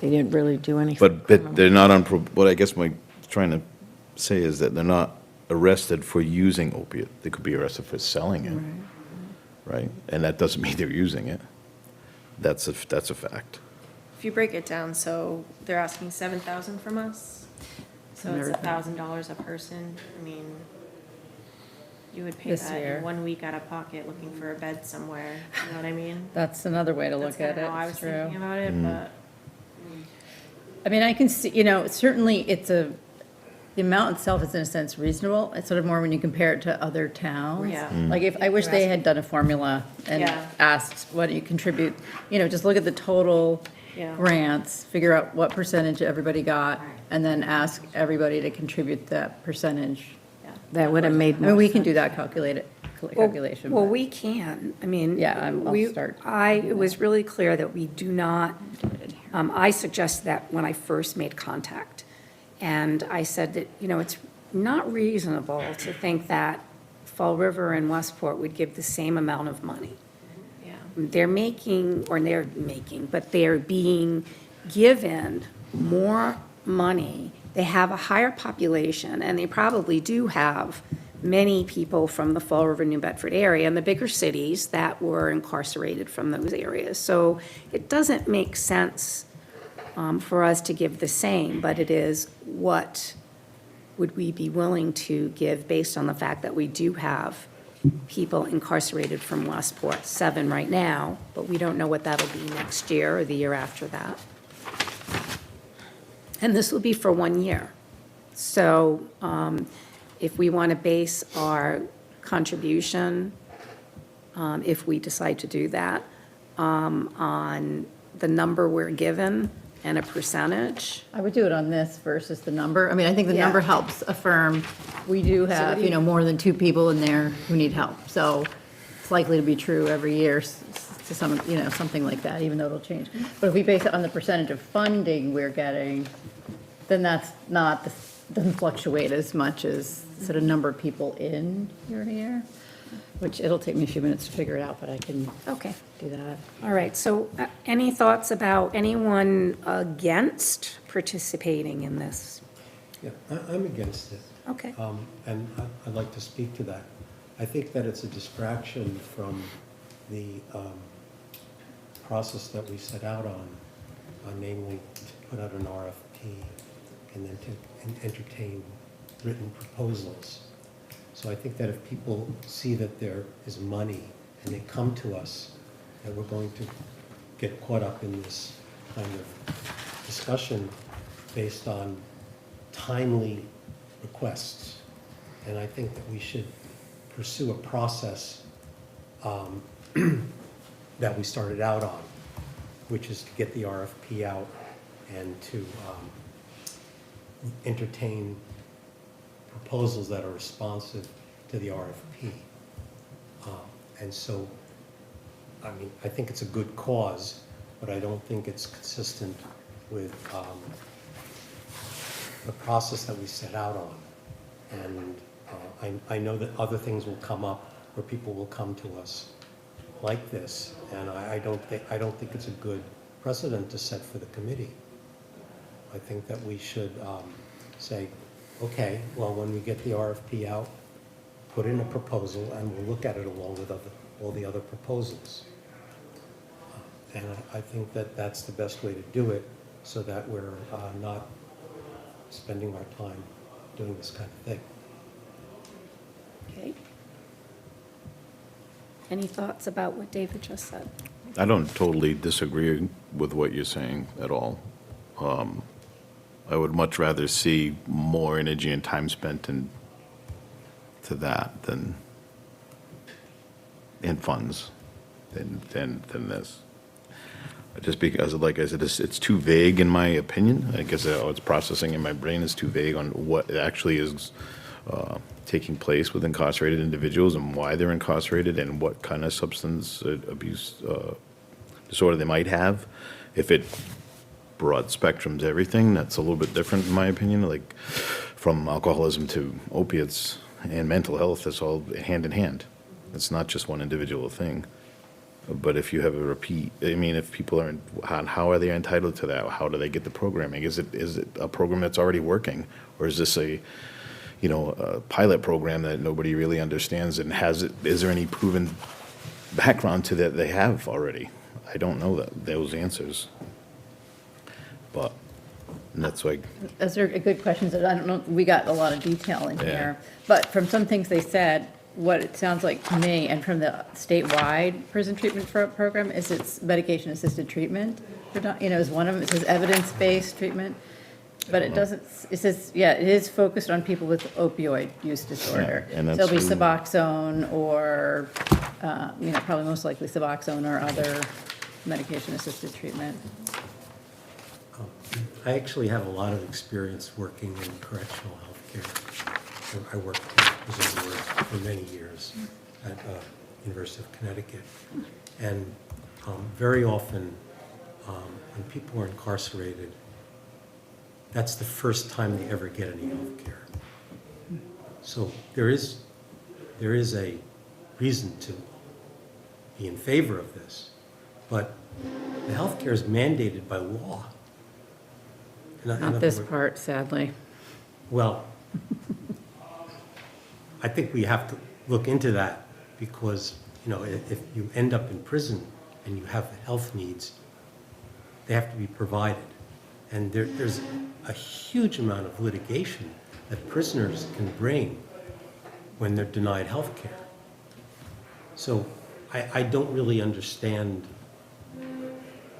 [SPEAKER 7] They didn't really do anything.
[SPEAKER 5] But they're not on, what I guess my, trying to say is that they're not arrested for using opiate. They could be arrested for selling it, right? And that doesn't mean they're using it. That's a fact.
[SPEAKER 6] If you break it down, so they're asking 7,000 from us, so it's $1,000 a person. I mean, you would pay
[SPEAKER 3] This
[SPEAKER 6] that
[SPEAKER 3] year.
[SPEAKER 6] in 1 week out of pocket looking for a bed somewhere, you know what I mean?
[SPEAKER 3] That's another way to
[SPEAKER 6] That's
[SPEAKER 3] look at
[SPEAKER 6] kinda
[SPEAKER 3] it,
[SPEAKER 6] how I was
[SPEAKER 3] it's true.
[SPEAKER 6] thinking about it, but.
[SPEAKER 3] I mean, I can see, certainly the amount itself is in a sense reasonable. It's sort of more when you compare it to other towns.
[SPEAKER 6] Yeah.
[SPEAKER 3] Like I wish they had done a formula and
[SPEAKER 6] Yeah.
[SPEAKER 3] asked, what do you contribute? Just look at the total
[SPEAKER 6] Yeah.
[SPEAKER 3] grants, figure out what percentage everybody got, and then ask everybody to contribute that percentage.
[SPEAKER 7] That would have made
[SPEAKER 3] I mean,
[SPEAKER 7] more
[SPEAKER 3] we can
[SPEAKER 7] sense.
[SPEAKER 3] do that calculation.
[SPEAKER 1] Well,
[SPEAKER 3] but-
[SPEAKER 1] we can. I mean.
[SPEAKER 3] Yeah, I'll
[SPEAKER 1] we-
[SPEAKER 3] start.
[SPEAKER 1] It was really clear that we do not, I suggested that when I first made contact. And I said that, it's not reasonable to think that Fall River and Westport would give the same amount of money.
[SPEAKER 6] Yeah.
[SPEAKER 1] They're being given more money. They have a higher population, and they probably do have many people from the Fall River, New Bedford area and the bigger cities that were incarcerated from those areas. So it doesn't make sense for us to give the same, but it is what would we be willing to give based on the fact that we do have people incarcerated from Westport, 7 right now, but we don't know what that'll be next year or the year after that. And this will be for 1 year. So if we want to base our contribution, if we decide to do that, on the number we're given and a percentage,
[SPEAKER 3] I would do it on this versus the number. I mean, I think the
[SPEAKER 1] Yeah.
[SPEAKER 3] number helps affirm, we do have, more than 2 people in there who need help. So it's likely to be true every year to some, something like that, even though it'll change. But if we base it on the percentage of funding we're getting, then that's not, doesn't fluctuate as much as sort of number of people in year to year, which it'll take me a few minutes to figure it out, but I can
[SPEAKER 1] okay.
[SPEAKER 3] do that.
[SPEAKER 1] All right, so any thoughts about anyone against participating in this?
[SPEAKER 4] Yeah, I'm against it.
[SPEAKER 1] Okay.
[SPEAKER 4] And I'd like to speak to that. I think that it's a distraction from the process that we set out on, namely to put out an RFP and then to entertain written proposals. So I think that if people see that there is money and they come to us, that we're going to get caught up in this kind of discussion based on timely requests. And I think that we should pursue a process that we started out on, which is to get the RFP out and to entertain proposals that are responsive to the RFP. And so, I mean, I think it's a good cause, but I don't think it's consistent with the process that we set out on. And I know that other things will come up where people will come to us like this, and I don't think it's a good precedent to set for the committee. I think that we should say, okay, well, when we get the RFP out, put in a proposal, and we'll look at it along with all the other proposals. And I think that that's the best way to do it, so that we're not spending our time doing this kind of thing.
[SPEAKER 1] Okay. Any thoughts about what David just said?
[SPEAKER 5] I don't totally disagree with what you're saying at all. I would much rather see more energy and time spent to that than in funds than this. Just because, like I said, it's too vague in my opinion. I guess it's processing in my brain is too vague on what actually is taking place with incarcerated individuals and why they're incarcerated and what kind of substance abuse disorder they might have. If it broad spectrums everything, that's a little bit different in my opinion, like from alcoholism to opiates and mental health, it's all hand in hand. It's not just one individual thing. But if you have a repeat, I mean, if people are, how are they entitled to that? How do they get the programming? Is it a program that's already working? Or is this a pilot program that nobody really understands and is there any proven background to that they have already? I don't know those answers. But that's like,
[SPEAKER 3] Those are good questions, and I don't know, we got a lot of detail in
[SPEAKER 5] Yeah.
[SPEAKER 3] here. But from some things they said, what it sounds like to me, and from the statewide prison treatment program, is it's medication-assisted treatment. Is one of them, it says evidence-based treatment, but it doesn't, it says, yeah, it is focused on people with opioid use disorder.
[SPEAKER 5] Yeah, and
[SPEAKER 3] So it'll be
[SPEAKER 5] that's who-
[SPEAKER 3] Suboxone or, probably most likely Suboxone or other medication-assisted treatment.
[SPEAKER 4] I actually have a lot of experience working in correctional healthcare. I worked in prison work for many years at University of Connecticut. And very often, when people are incarcerated, that's the first time they ever get any health care. So there is a reason to be in favor of this, but the health care is mandated by law. In other
[SPEAKER 3] Not this
[SPEAKER 4] words-
[SPEAKER 3] part, sadly.
[SPEAKER 4] Well, I think we have to look into that because, if you end up in prison and you have health needs, they have to be provided. And there's a huge amount of litigation that prisoners can bring when they're denied health care. So I don't really understand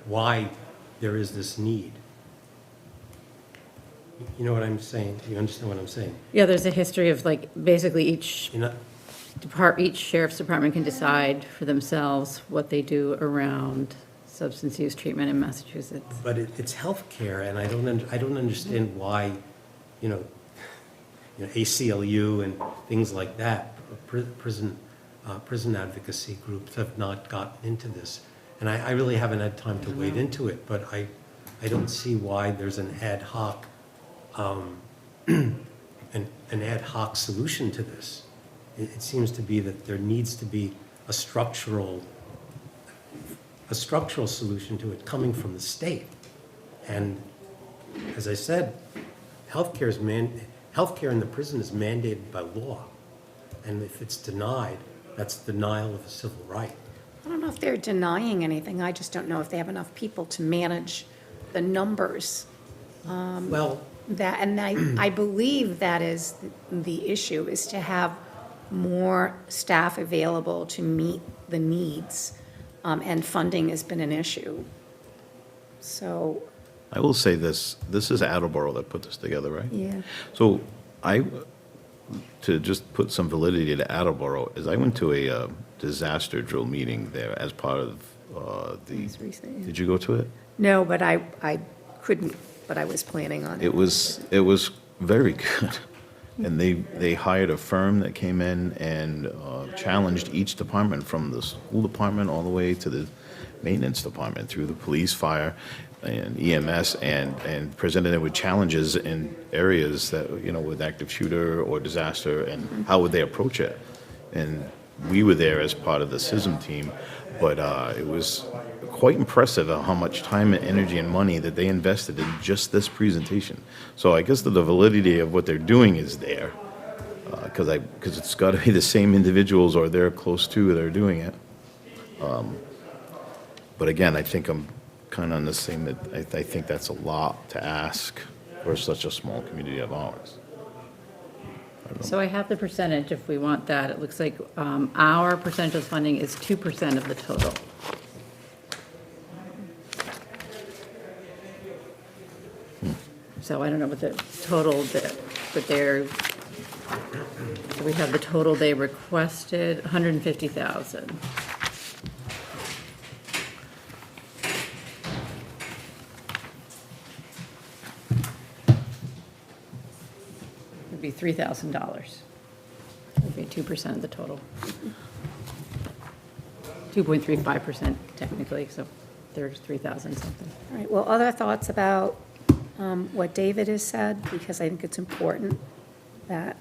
[SPEAKER 4] why there is this need. You know what I'm saying? You understand what I'm saying?
[SPEAKER 3] Yeah, there's a history of basically each
[SPEAKER 4] You know,
[SPEAKER 3] each sheriff's department can decide for themselves what they do around substance use treatment in Massachusetts.
[SPEAKER 4] but it's healthcare, and I don't understand why, ACLU and things like that, prison advocacy groups have not gotten into this. And I really haven't had time to wade into it, but I don't see why there's an ad hoc solution to this. It seems to be that there needs to be a structural solution to it coming from the state. And as I said, healthcare in the prison is mandated by law. And if it's denied, that's denial of a civil right.
[SPEAKER 1] I don't know if they're denying anything. I just don't know if they have enough people to manage the numbers.
[SPEAKER 4] Well,
[SPEAKER 1] I believe that is the issue, is to have more staff available to meet the needs, and funding has been an issue. So,
[SPEAKER 5] I will say this is Attleboro that put this together, right?
[SPEAKER 1] yeah.
[SPEAKER 5] So to just put some validity to Attleboro, is I went to a disaster drill meeting there as part of
[SPEAKER 1] Most recent, yeah.
[SPEAKER 5] did you go to it?
[SPEAKER 1] No, but I couldn't, but I was planning on it.
[SPEAKER 5] It was very good. And they hired a firm that came in and challenged each department, from the school department all the way to the maintenance department, through the police, fire, and EMS, and presented it with challenges in areas that, with active shooter or disaster, and how would they approach it. And we were there as part of the SISM team, but it was quite impressive how much time and energy and money that they invested in just this presentation. So I guess the validity of what they're doing is there, because it's got to be the same individuals, or they're close to, that are doing it. But again, I think I'm kind of on the same, that I think that's a lot to ask for such a small community of ours.
[SPEAKER 3] So I have the percentage, if we want that. It looks like our percentage of funding is 2% of the total. So I don't know what the total, but so we have the total they requested, 150,000. Would be $3,000. Would be 2% of the total. 2.35% technically, so there's 3,000 something.
[SPEAKER 1] All right, well, other thoughts about what David has said, because I think it's important that,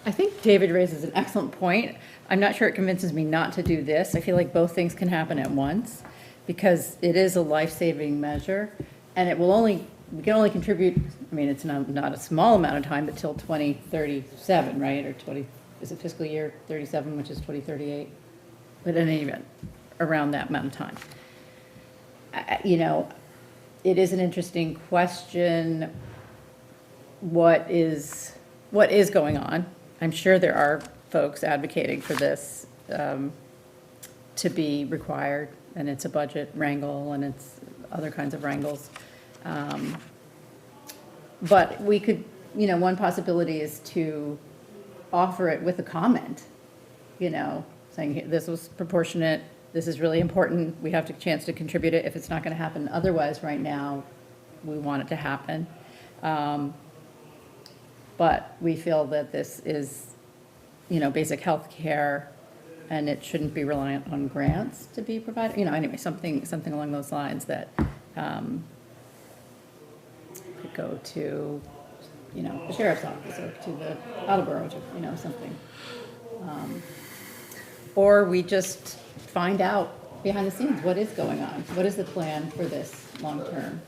[SPEAKER 3] I think David raises an excellent point. I'm not sure it convinces me not to do this. I feel like both things can happen at once, because it is a life-saving measure, and it will only, we can only contribute, I mean, it's not a small amount of time, but till 2037, right? Or 20, is it fiscal year 37, which is 2038? But in any event, around that amount of time. It is an interesting question. What is going on? I'm sure there are folks advocating for this to be required, and it's a budget wrangle, and it's other kinds of wrangles. But we could, one possibility is to offer it with a comment, saying this was proportionate, this is really important, we have a chance to contribute it if it's not going to happen otherwise right now, we want it to happen. But we feel that this is, basic health care, and it shouldn't be reliant on grants to be provided, anyway, something along those lines that could go to, the sheriff's office, or to the Attleboro, something. Or we just find out behind the scenes what is going on, what is the plan for this long-term.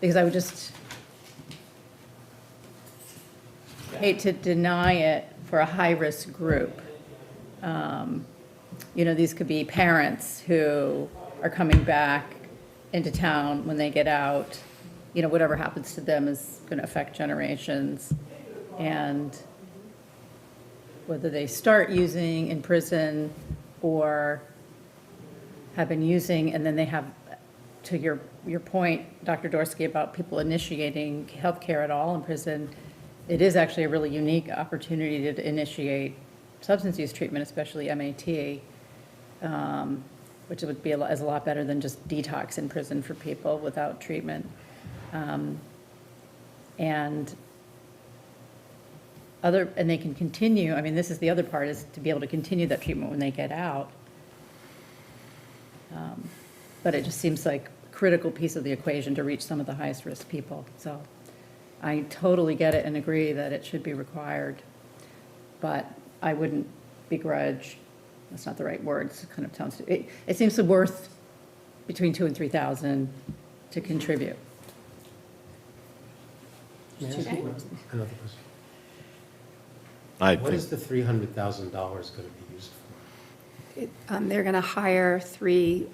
[SPEAKER 3] Because I would just hate to deny it for a high-risk group. These could be parents who are coming back into town when they get out. Whatever happens to them is going to affect generations. And whether they start using in prison or have been using, and then they have, to your point, Dr. Dorsky, about people initiating healthcare at all in prison, it is actually a really unique opportunity to initiate substance use treatment, especially MAT, which would be a lot better than just detox in prison for people without treatment. And they can continue, this is the other part, is to be able to continue that treatment when they get out. But it just seems like a critical piece of the equation to reach some of the highest risk people. So I totally get it and agree that it should be required, but I wouldn't begrudge, that's not the right word, it seems worth between 2,000 and 3,000 to contribute.
[SPEAKER 4] May I ask you another question?
[SPEAKER 5] I
[SPEAKER 4] What
[SPEAKER 5] think,
[SPEAKER 4] is the $300,000 going to be used for?
[SPEAKER 1] they're going to hire 3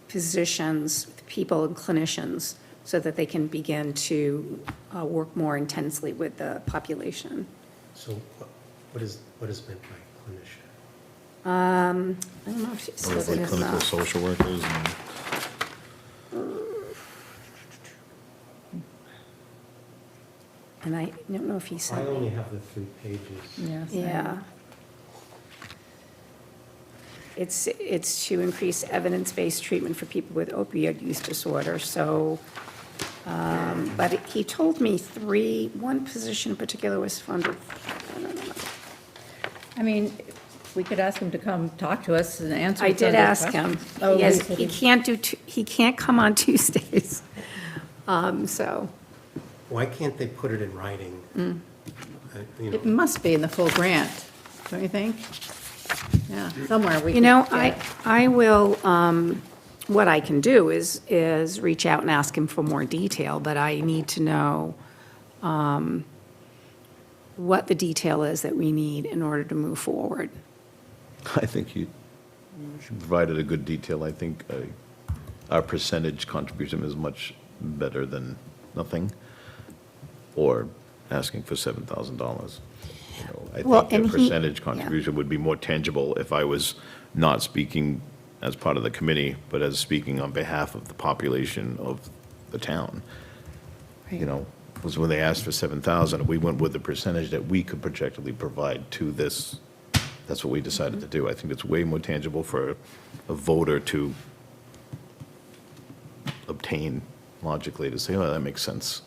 [SPEAKER 1] physicians, people and clinicians, so that they can begin to work more intensely with the population.
[SPEAKER 4] So what is meant by clinician?
[SPEAKER 1] I don't know if she
[SPEAKER 5] or
[SPEAKER 1] says it
[SPEAKER 5] like
[SPEAKER 1] in
[SPEAKER 5] clinical
[SPEAKER 1] the,
[SPEAKER 5] social workers, and
[SPEAKER 1] and I don't know if he
[SPEAKER 4] I
[SPEAKER 1] said,
[SPEAKER 4] only have the 3 pages.
[SPEAKER 3] Yes.
[SPEAKER 1] yeah. it's to increase evidence-based treatment for people with opioid use disorder, so, but he told me one position in particular was funded. I don't know.
[SPEAKER 3] I mean, we could ask him to come talk to us and answer.
[SPEAKER 1] I
[SPEAKER 3] some
[SPEAKER 1] did
[SPEAKER 3] of these
[SPEAKER 1] ask him.
[SPEAKER 3] questions. Oh,
[SPEAKER 1] He can't come on Tuesdays. So,
[SPEAKER 4] Why can't they put it in writing? You know,
[SPEAKER 3] It must be in the full grant, don't you think? Yeah, somewhere we
[SPEAKER 1] you know,
[SPEAKER 3] could get it.
[SPEAKER 1] I will, what I can do is reach out and ask him for more detail, but I need to know what the detail is that we need in order to move forward.
[SPEAKER 5] I think you provided a good detail. I think our percentage contribution is much better than nothing, or asking for $7,000. I
[SPEAKER 1] Well,
[SPEAKER 5] think a
[SPEAKER 1] and he-
[SPEAKER 5] percentage
[SPEAKER 1] yeah.
[SPEAKER 5] contribution would be more tangible if I was not speaking as part of the committee, but as speaking on behalf of the population of the town. You know, was when they asked for 7,000, we went with the percentage that we could projectively provide to this. That's what we decided to do. I think it's way more tangible for a voter to obtain logically, to say, oh, that makes sense.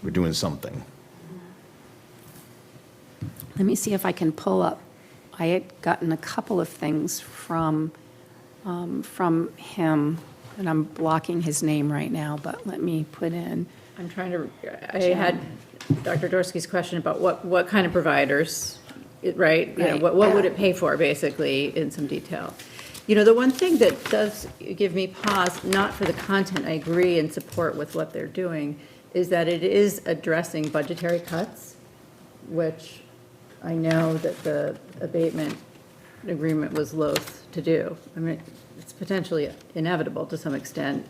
[SPEAKER 5] We're doing something.
[SPEAKER 1] Let me see if I can pull up, I had gotten a couple of things from him, and I'm blocking his name right now, but let me put in,
[SPEAKER 3] I'm trying to, I had Dr. Dorsey's question about what kind of providers, right? You know,
[SPEAKER 1] Right,
[SPEAKER 3] what would it pay for, basically, in some detail. You know, the one thing that does give me pause, not for the content, I agree and support with what they're doing, is that it is addressing budgetary cuts, which I know that the abatement agreement was loath to do. I mean, it's potentially inevitable to some extent.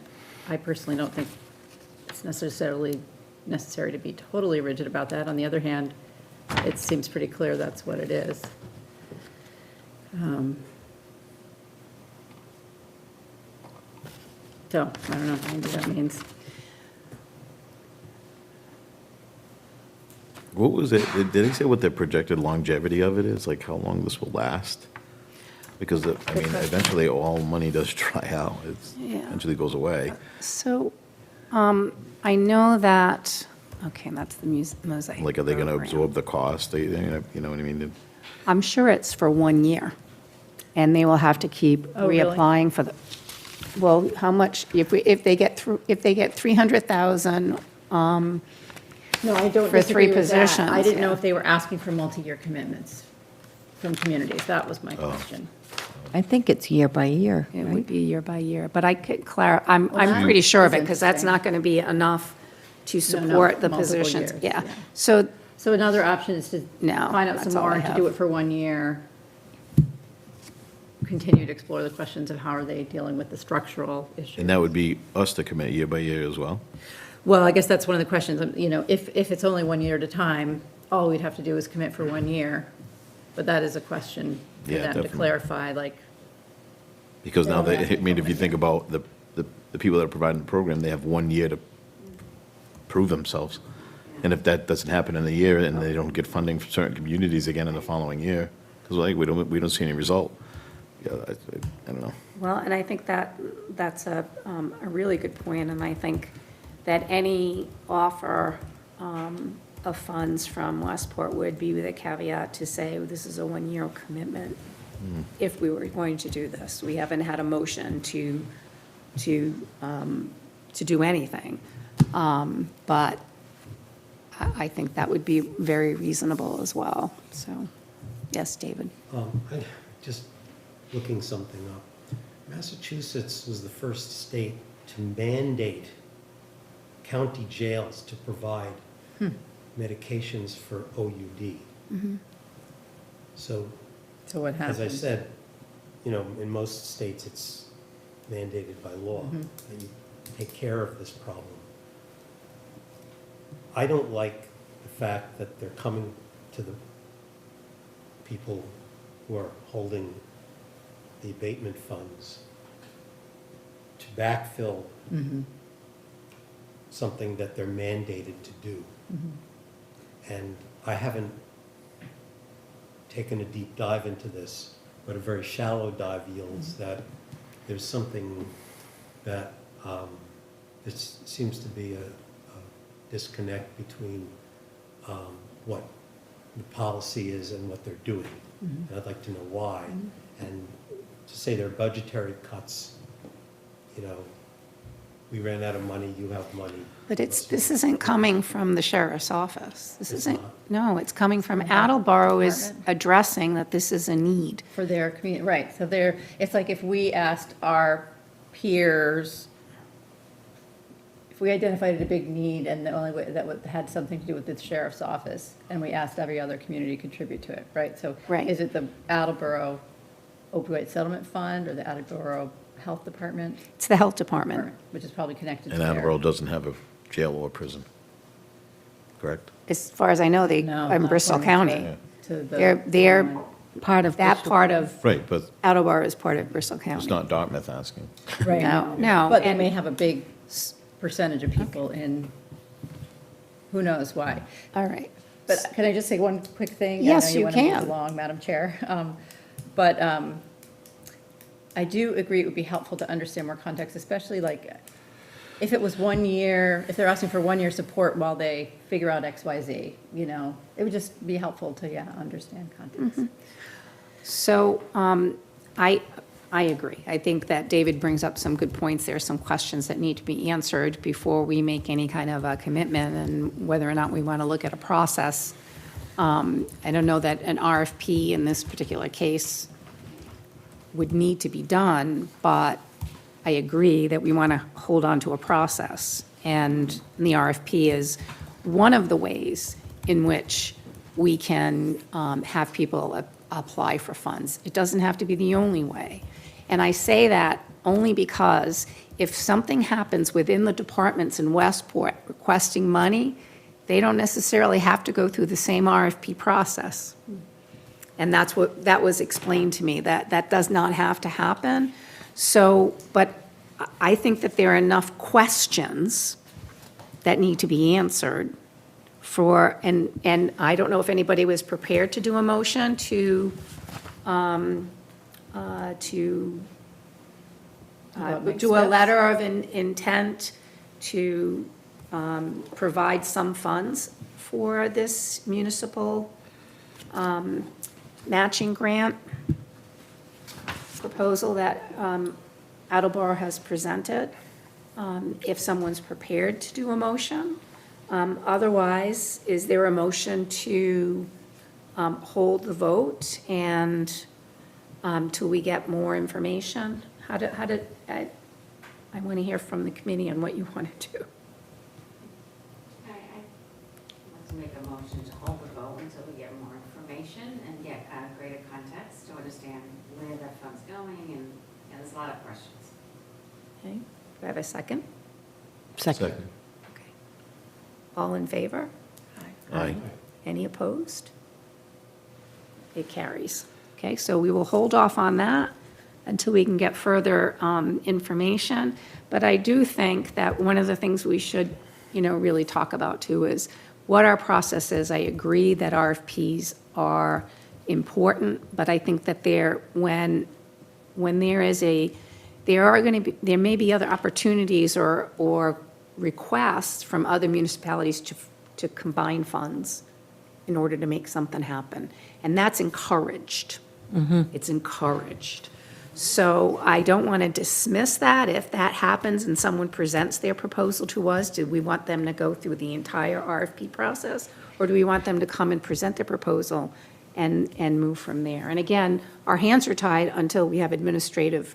[SPEAKER 3] I personally don't think it's necessarily necessary to be totally rigid about that. On the other hand, it seems pretty clear that's what it is. So, I don't know what that means.
[SPEAKER 5] What was it, did he say what the projected longevity of it is, like how long this will last? Because, I mean, eventually all money does dry out, it
[SPEAKER 1] Yeah.
[SPEAKER 5] eventually goes away.
[SPEAKER 1] so, I know that, okay, that's the mosaic.
[SPEAKER 5] Like, are they going to
[SPEAKER 1] program.
[SPEAKER 5] absorb the cost? You know what I mean?
[SPEAKER 1] I'm sure it's for 1 year, and they will have to keep
[SPEAKER 3] Oh, really?
[SPEAKER 1] reapplying for the, well, how much, if they get 300,000,
[SPEAKER 3] No, I don't
[SPEAKER 1] For three
[SPEAKER 3] disagree with that. I
[SPEAKER 1] positions,
[SPEAKER 3] didn't know
[SPEAKER 1] yeah.
[SPEAKER 3] if they were asking for multi-year commitments from communities. That was my question.
[SPEAKER 7] I think it's year by year,
[SPEAKER 1] it
[SPEAKER 7] right?
[SPEAKER 1] would be year by year, but I could I'm
[SPEAKER 3] that
[SPEAKER 1] pretty sure of
[SPEAKER 3] is
[SPEAKER 1] it, because that's
[SPEAKER 3] interesting.
[SPEAKER 1] not going to be enough to
[SPEAKER 3] No,
[SPEAKER 1] support the
[SPEAKER 3] multiple
[SPEAKER 1] positions.
[SPEAKER 3] years,
[SPEAKER 1] Yeah,
[SPEAKER 3] yeah.
[SPEAKER 1] so,
[SPEAKER 3] So another option is to
[SPEAKER 1] No,
[SPEAKER 3] find out
[SPEAKER 1] that's
[SPEAKER 3] some
[SPEAKER 1] all
[SPEAKER 3] more
[SPEAKER 1] I
[SPEAKER 3] and to
[SPEAKER 1] have.
[SPEAKER 3] do it for 1 year. Continue to explore the questions of how are they dealing with the structural issues.
[SPEAKER 5] And that would be us to commit year by year as well?
[SPEAKER 3] Well, I guess that's one of the questions, you know, if it's only 1 year at a time, all we'd have to do is commit for 1 year. But that is a question for
[SPEAKER 5] Yeah,
[SPEAKER 3] them to
[SPEAKER 5] definitely.
[SPEAKER 3] clarify, like,
[SPEAKER 5] Because now,
[SPEAKER 3] Yeah.
[SPEAKER 5] I mean, if you think about the people that are providing the program, they have 1 year to prove themselves. And if that doesn't happen in a year, and they don't get funding from certain communities again in the following year, because like, we don't see any result, yeah, I don't know.
[SPEAKER 1] well, and I think that's a really good point, and I think that any offer of funds from Westport would be with a caveat to say, this is a 1-year commitment, if we were going to do this. We haven't had a motion to do anything. But I think that would be very reasonable as well, so, yes, David?
[SPEAKER 4] Just looking something up. Massachusetts was the first state to mandate county jails to provide medications for OUD. So,
[SPEAKER 3] so what happens?
[SPEAKER 4] as I said, you know, in most states, it's mandated by law that you take care of this problem. I don't like the fact that they're coming to the people who are holding the abatement funds to backfill something that they're mandated to do. And I haven't taken a deep dive into this, but a very shallow dive yields that there's something that, it seems to be a disconnect between what the policy is and what they're doing. And I'd like to know why. And to say they're budgetary cuts, you know, we ran out of money, you have money.
[SPEAKER 1] But this isn't coming from the sheriff's office. This
[SPEAKER 4] It's
[SPEAKER 1] isn't,
[SPEAKER 4] not.
[SPEAKER 1] no, it's coming from Attleboro is
[SPEAKER 3] Department.
[SPEAKER 1] addressing that this is a need.
[SPEAKER 3] For their community, right, so they're, it's like if we asked our peers, if we identified a big need and the only way, had something to do with the sheriff's office, and we asked every other community to contribute to it, right? So
[SPEAKER 1] Right.
[SPEAKER 3] is it the Attleboro Opioid Settlement Fund or the Attleboro Health Department?
[SPEAKER 1] It's the health department.
[SPEAKER 3] Which is probably connected to
[SPEAKER 5] And
[SPEAKER 3] their.
[SPEAKER 5] Attleboro doesn't have a jail or prison, correct?
[SPEAKER 1] As far as I know, they,
[SPEAKER 3] No,
[SPEAKER 1] in
[SPEAKER 3] not
[SPEAKER 1] Bristol
[SPEAKER 3] according
[SPEAKER 1] County.
[SPEAKER 3] to the.
[SPEAKER 1] They're
[SPEAKER 7] Part of
[SPEAKER 1] that
[SPEAKER 7] Bristol
[SPEAKER 1] part of
[SPEAKER 5] Right, but
[SPEAKER 1] Attleboro is part of Bristol County.
[SPEAKER 5] it's not Dartmouth asking.
[SPEAKER 3] Right.
[SPEAKER 1] No, no,
[SPEAKER 3] But they
[SPEAKER 1] and-
[SPEAKER 3] may have a big percentage of people in, who knows why.
[SPEAKER 1] All right.
[SPEAKER 3] But can I just say one quick thing?
[SPEAKER 1] Yes,
[SPEAKER 3] I know
[SPEAKER 1] you
[SPEAKER 3] want to move
[SPEAKER 1] can.
[SPEAKER 3] along, Madam Chair. But I do agree it would be helpful to understand more context, especially like if it was 1 year, if they're asking for 1 year support while they figure out X, Y, Z, you know, it would just be helpful to, yeah, understand context.
[SPEAKER 1] So I agree. I think that David brings up some good points. There are some questions that need to be answered before we make any kind of a commitment and whether or not we want to look at a process. I don't know that an RFP in this particular case would need to be done, but I agree that we want to hold on to a process. And the RFP is one of the ways in which we can have people apply for funds. It doesn't have to be the only way. And I say that only because if something happens within the departments in Westport requesting money, they don't necessarily have to go through the same RFP process. And that was explained to me, that does not have to happen. So, but I think that there are enough questions that need to be answered for, and I don't know if anybody was prepared to do a motion to
[SPEAKER 3] About next
[SPEAKER 1] do a
[SPEAKER 3] steps?
[SPEAKER 1] letter of intent to provide some funds for this municipal matching grant proposal that Attleboro has presented, if someone's prepared to do a motion. Otherwise, is there a motion to hold the vote and till we get more information? I want to hear from the committee on what you want to do.
[SPEAKER 2] I'd like to make a motion to hold the vote until we get more information and get greater context to understand where that fund's going, and there's a lot of questions.
[SPEAKER 1] Okay, do I have a second?
[SPEAKER 7] Second.
[SPEAKER 1] Okay. All in favor?
[SPEAKER 5] Aye.
[SPEAKER 1] Any opposed? It carries. Okay, so we will hold off on that until we can get further information. But I do think that one of the things we should, really talk about too is what our process is. I agree that RFPs are important, but I think that when there may be other opportunities or requests from other municipalities to combine funds in order to make something happen. And that's encouraged. It's encouraged. So I don't want to dismiss that. If that happens and someone presents their proposal to us, do we want them to go through the entire RFP process? Or do we want them to come and present their proposal and move from there? And again, our hands are tied until we have administrative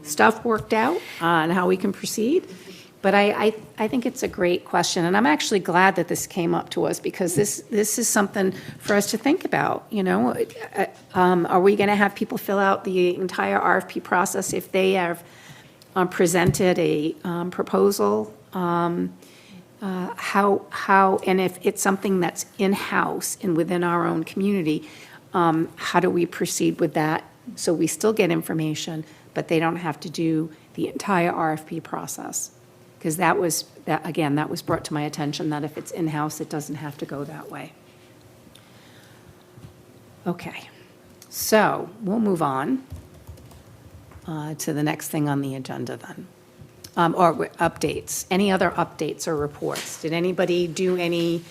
[SPEAKER 1] stuff worked out on how we can proceed. But I think it's a great question, and I'm actually glad that this came up to us, because this is something for us to think about, Are we going to have people fill out the entire RFP process if they have presented a proposal? How, and if it's something that's in-house and within our own community, how do we proceed with that so we still get information, but they don't have to do the entire RFP process? Because that was brought to my attention, that if it's in-house, it doesn't have to go that way. Okay. So we'll move on to the next thing on the agenda then. Or updates. Any other updates or reports? Did anybody do any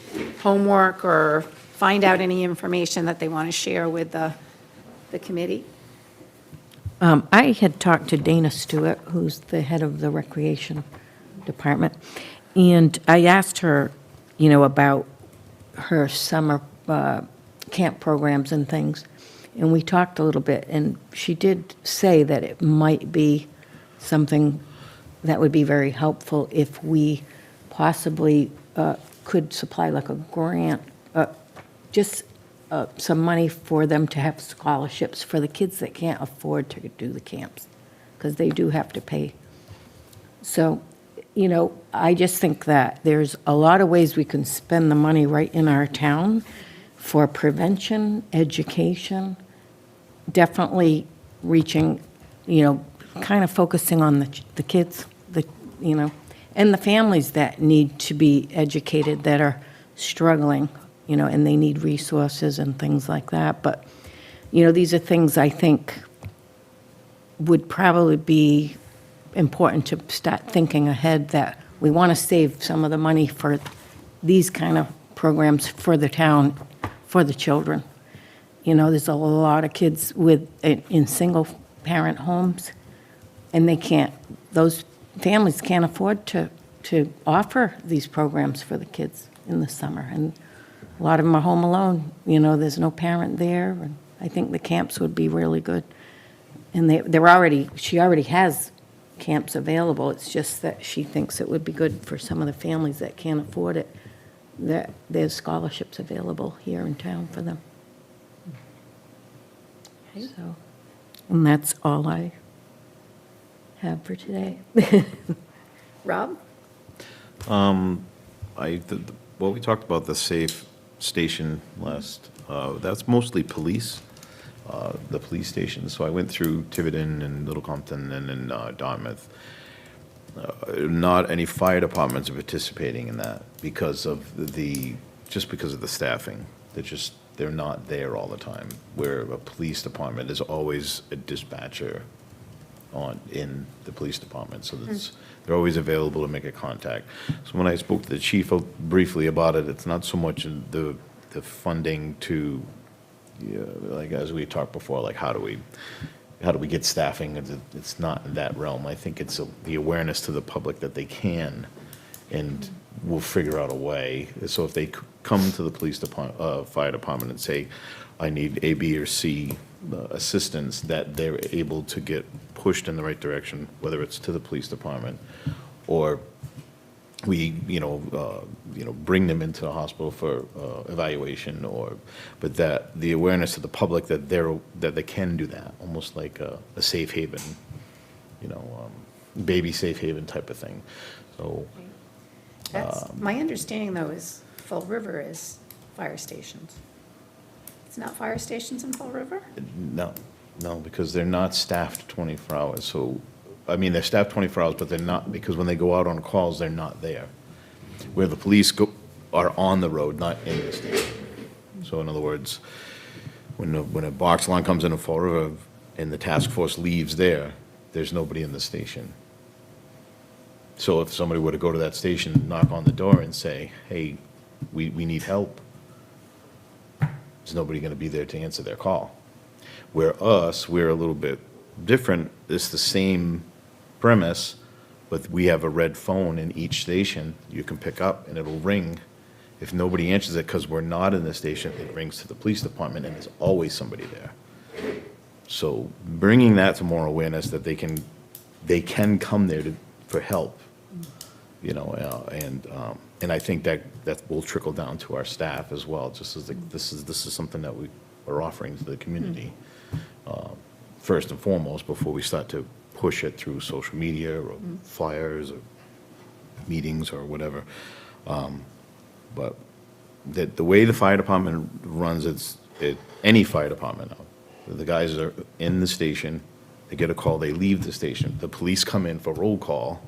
[SPEAKER 1] homework or find out any information that they want to share with the committee?
[SPEAKER 7] I had talked to Dana Stewart, who's the head of the Recreation Department, and I asked her, about her summer camp programs and things, and we talked a little bit, and she did say that it might be something that would be very helpful if we possibly could supply like a grant, just some money for them to have scholarships for the kids that can't afford to do the camps, because they do have to pay. So, I just think that there's a lot of ways we can spend the money right in our town for prevention, education, definitely reaching, kind of focusing on the kids, and the families that need to be educated that are struggling, and they need resources and things like that. But, these are things I think would probably be important to start thinking ahead, that we want to save some of the money for these kind of programs for the town, for the children. There's a lot of kids in single-parent homes, and those families can't afford to offer these programs for the kids in the summer. And a lot of them are home alone, there's no parent there, and I think the camps would be really good. And she already has camps available, it's just that she thinks it would be good for some of the families that can't afford it, that there's scholarships available here in town for them. So, and that's all I have for today.
[SPEAKER 1] Rob?
[SPEAKER 5] Well, we talked about the safe station last, that's mostly police, the police station. So I went through Tiverton and Little Compton and then Dartmouth. Not any fire departments are participating in that because of just because of the staffing. They're not there all the time, where a police department is always a dispatcher in the police department, so they're always available to make a contact. So when I spoke to the chief briefly about it, it's not so much in the funding to, like as we talked before, like how do we get staffing? It's not in that realm. I think it's the awareness to the public that they can, and we'll figure out a way. So if they come to the police department, fire department and say, I need A, B, or C assistance, that they're able to get pushed in the right direction, whether it's to the police department or we, bring them into the hospital for evaluation, but that the awareness to the public that they can do that, almost like a safe haven, baby safe haven type of thing. So
[SPEAKER 1] My understanding, though, is Fall River is fire stations. It's not fire stations in Fall River?
[SPEAKER 5] no, because they're not staffed 24 hours. So, I mean, they're staffed 24 hours, but they're not, because when they go out on calls, they're not there. Where the police are on the road, not in the station. So in other words, when a box line comes in Fall River and the task force leaves there's nobody in the station. So if somebody were to go to that station, knock on the door and say, hey, we need help, there's nobody going to be there to answer their call. Where we're a little bit different. It's the same premise, but we have a red phone in each station you can pick up, and it'll ring. If nobody answers it because we're not in the station, it rings to the police department, and there's always somebody there. So bringing that to more awareness that they can come there for help, and I think that will trickle down to our staff as well. Just as this is something that we are offering to the community, first and foremost, before we start to push it through social media or flyers or meetings or whatever. But the way the fire department runs, any fire department now, the guys are in the station, they get a call, they leave the station, the police come in for roll call,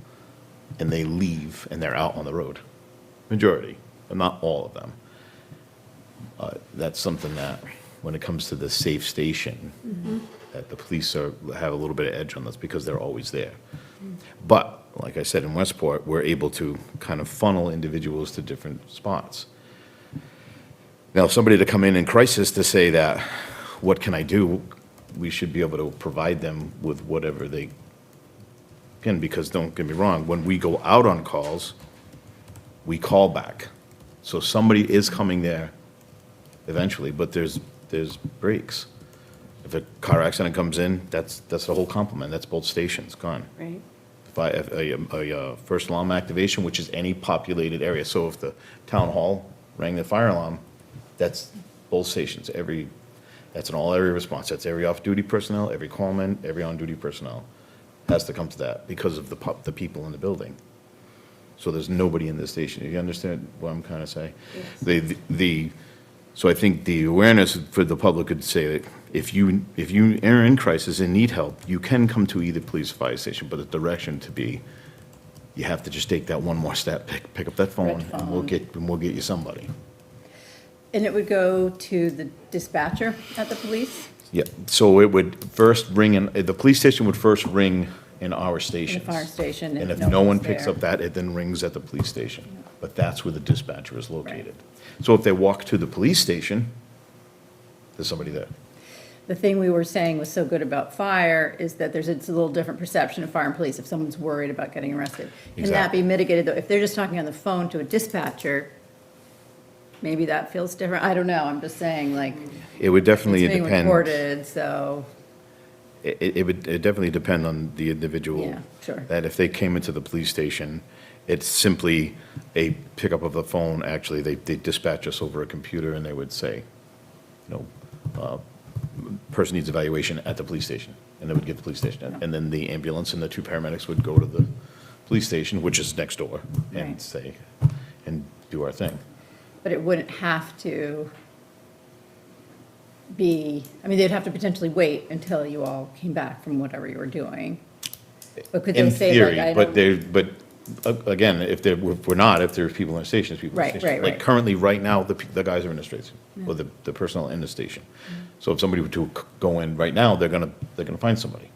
[SPEAKER 5] and they leave, and they're out on the road. Majority, but not all of them. That's something that when it comes to the safe station, that the police have a little bit of edge on this because they're always there. But, like I said, in Westport, we're able to kind of funnel individuals to different spots. Now, somebody to come in crisis to say that, what can I do? We should be able to provide them with whatever they can, because don't get me wrong, when we go out on calls, we call back. So somebody is coming there eventually, but there's breaks. If a car accident comes in, that's the whole complement, that's both stations, gone.
[SPEAKER 1] Right.
[SPEAKER 5] If a first alarm activation, which is any populated area, so if the town hall rang the fire alarm, that's both stations, that's an all-area response, that's every off-duty personnel, every callman, every on-duty personnel has to come to that because of the people in the building. So there's nobody in this station. You understand what I'm trying to say?
[SPEAKER 1] Yes.
[SPEAKER 5] So I think the awareness for the public could say that if you are in crisis and need help, you can come to either police or fire station, but the direction to be, you have to just take that one more step, pick up that phone, and we'll get you somebody.
[SPEAKER 3] And it would go to the dispatcher at the police?
[SPEAKER 5] Yeah, so it would first ring in, the police station would first ring in our
[SPEAKER 3] In
[SPEAKER 5] stations.
[SPEAKER 3] the fire station?
[SPEAKER 5] And if no one
[SPEAKER 3] one's
[SPEAKER 5] picks
[SPEAKER 3] there.
[SPEAKER 5] up that, it then rings at the police station. But that's where the dispatcher is located. So if they walk to the police station, there's somebody there.
[SPEAKER 3] The thing we were saying was so good about fire is that it's a little different perception of fire and police if someone's worried about getting arrested. Can that
[SPEAKER 5] Exactly.
[SPEAKER 3] be mitigated, though? If they're just talking on the phone to a dispatcher, maybe that feels different. I don't know, I'm just saying, like,
[SPEAKER 5] It would definitely
[SPEAKER 3] it's being
[SPEAKER 5] depend.
[SPEAKER 3] recorded, so,
[SPEAKER 5] It would definitely depend on the individual.
[SPEAKER 3] Yeah, sure.
[SPEAKER 5] That if they came into the police station, it's simply a pickup of the phone. Actually, they dispatch us over a computer and they would say, person needs evaluation at the police station. And they would get the police station. And then the ambulance and the 2 paramedics would go to the police station, which is next door, and
[SPEAKER 3] Right.
[SPEAKER 5] say, and do our thing.
[SPEAKER 3] but it wouldn't have to be, I mean, they'd have to potentially wait until you all came back from whatever you were doing. But could they
[SPEAKER 5] In
[SPEAKER 3] say,
[SPEAKER 5] theory,
[SPEAKER 3] like, I
[SPEAKER 5] but
[SPEAKER 3] don't,
[SPEAKER 5] again, if there's people in the station, there's people in the
[SPEAKER 3] Right,
[SPEAKER 5] station.
[SPEAKER 3] right,
[SPEAKER 5] Like
[SPEAKER 3] right.
[SPEAKER 5] currently, right now, the guys are in the station, or the personnel in the station. So if somebody were to go in right now, they're gonna find somebody.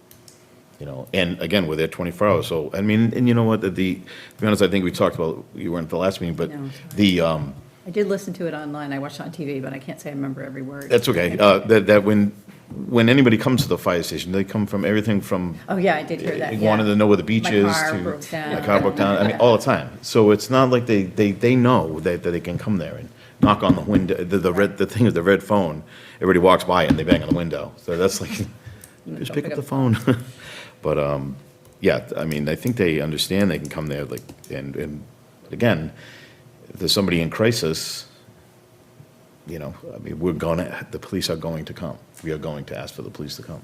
[SPEAKER 5] And again, we're there 24 hours, so, I mean, and you know what, to be honest, I think we talked about, you weren't at the last meeting, but
[SPEAKER 3] No, I did listen to it online, I watched it on TV, but I can't say I remember every word.
[SPEAKER 5] that's okay. That when anybody comes to the fire station, they come from everything from
[SPEAKER 3] Oh, yeah, I did hear that,
[SPEAKER 5] wanted
[SPEAKER 3] yeah.
[SPEAKER 5] to know where the beach
[SPEAKER 3] My
[SPEAKER 5] is
[SPEAKER 3] car
[SPEAKER 5] to.
[SPEAKER 3] broke down.
[SPEAKER 5] My car broke down, I mean, all the time. So it's not like they know that they can come there and knock on the window, the thing is the red phone, everybody walks by and they bang on the window. So that's like, just pick up the phone. But, yeah, I mean, I think they understand they can come there, like, and again, if there's somebody in crisis, I mean, the police are going to come. We are going to ask for the police to come.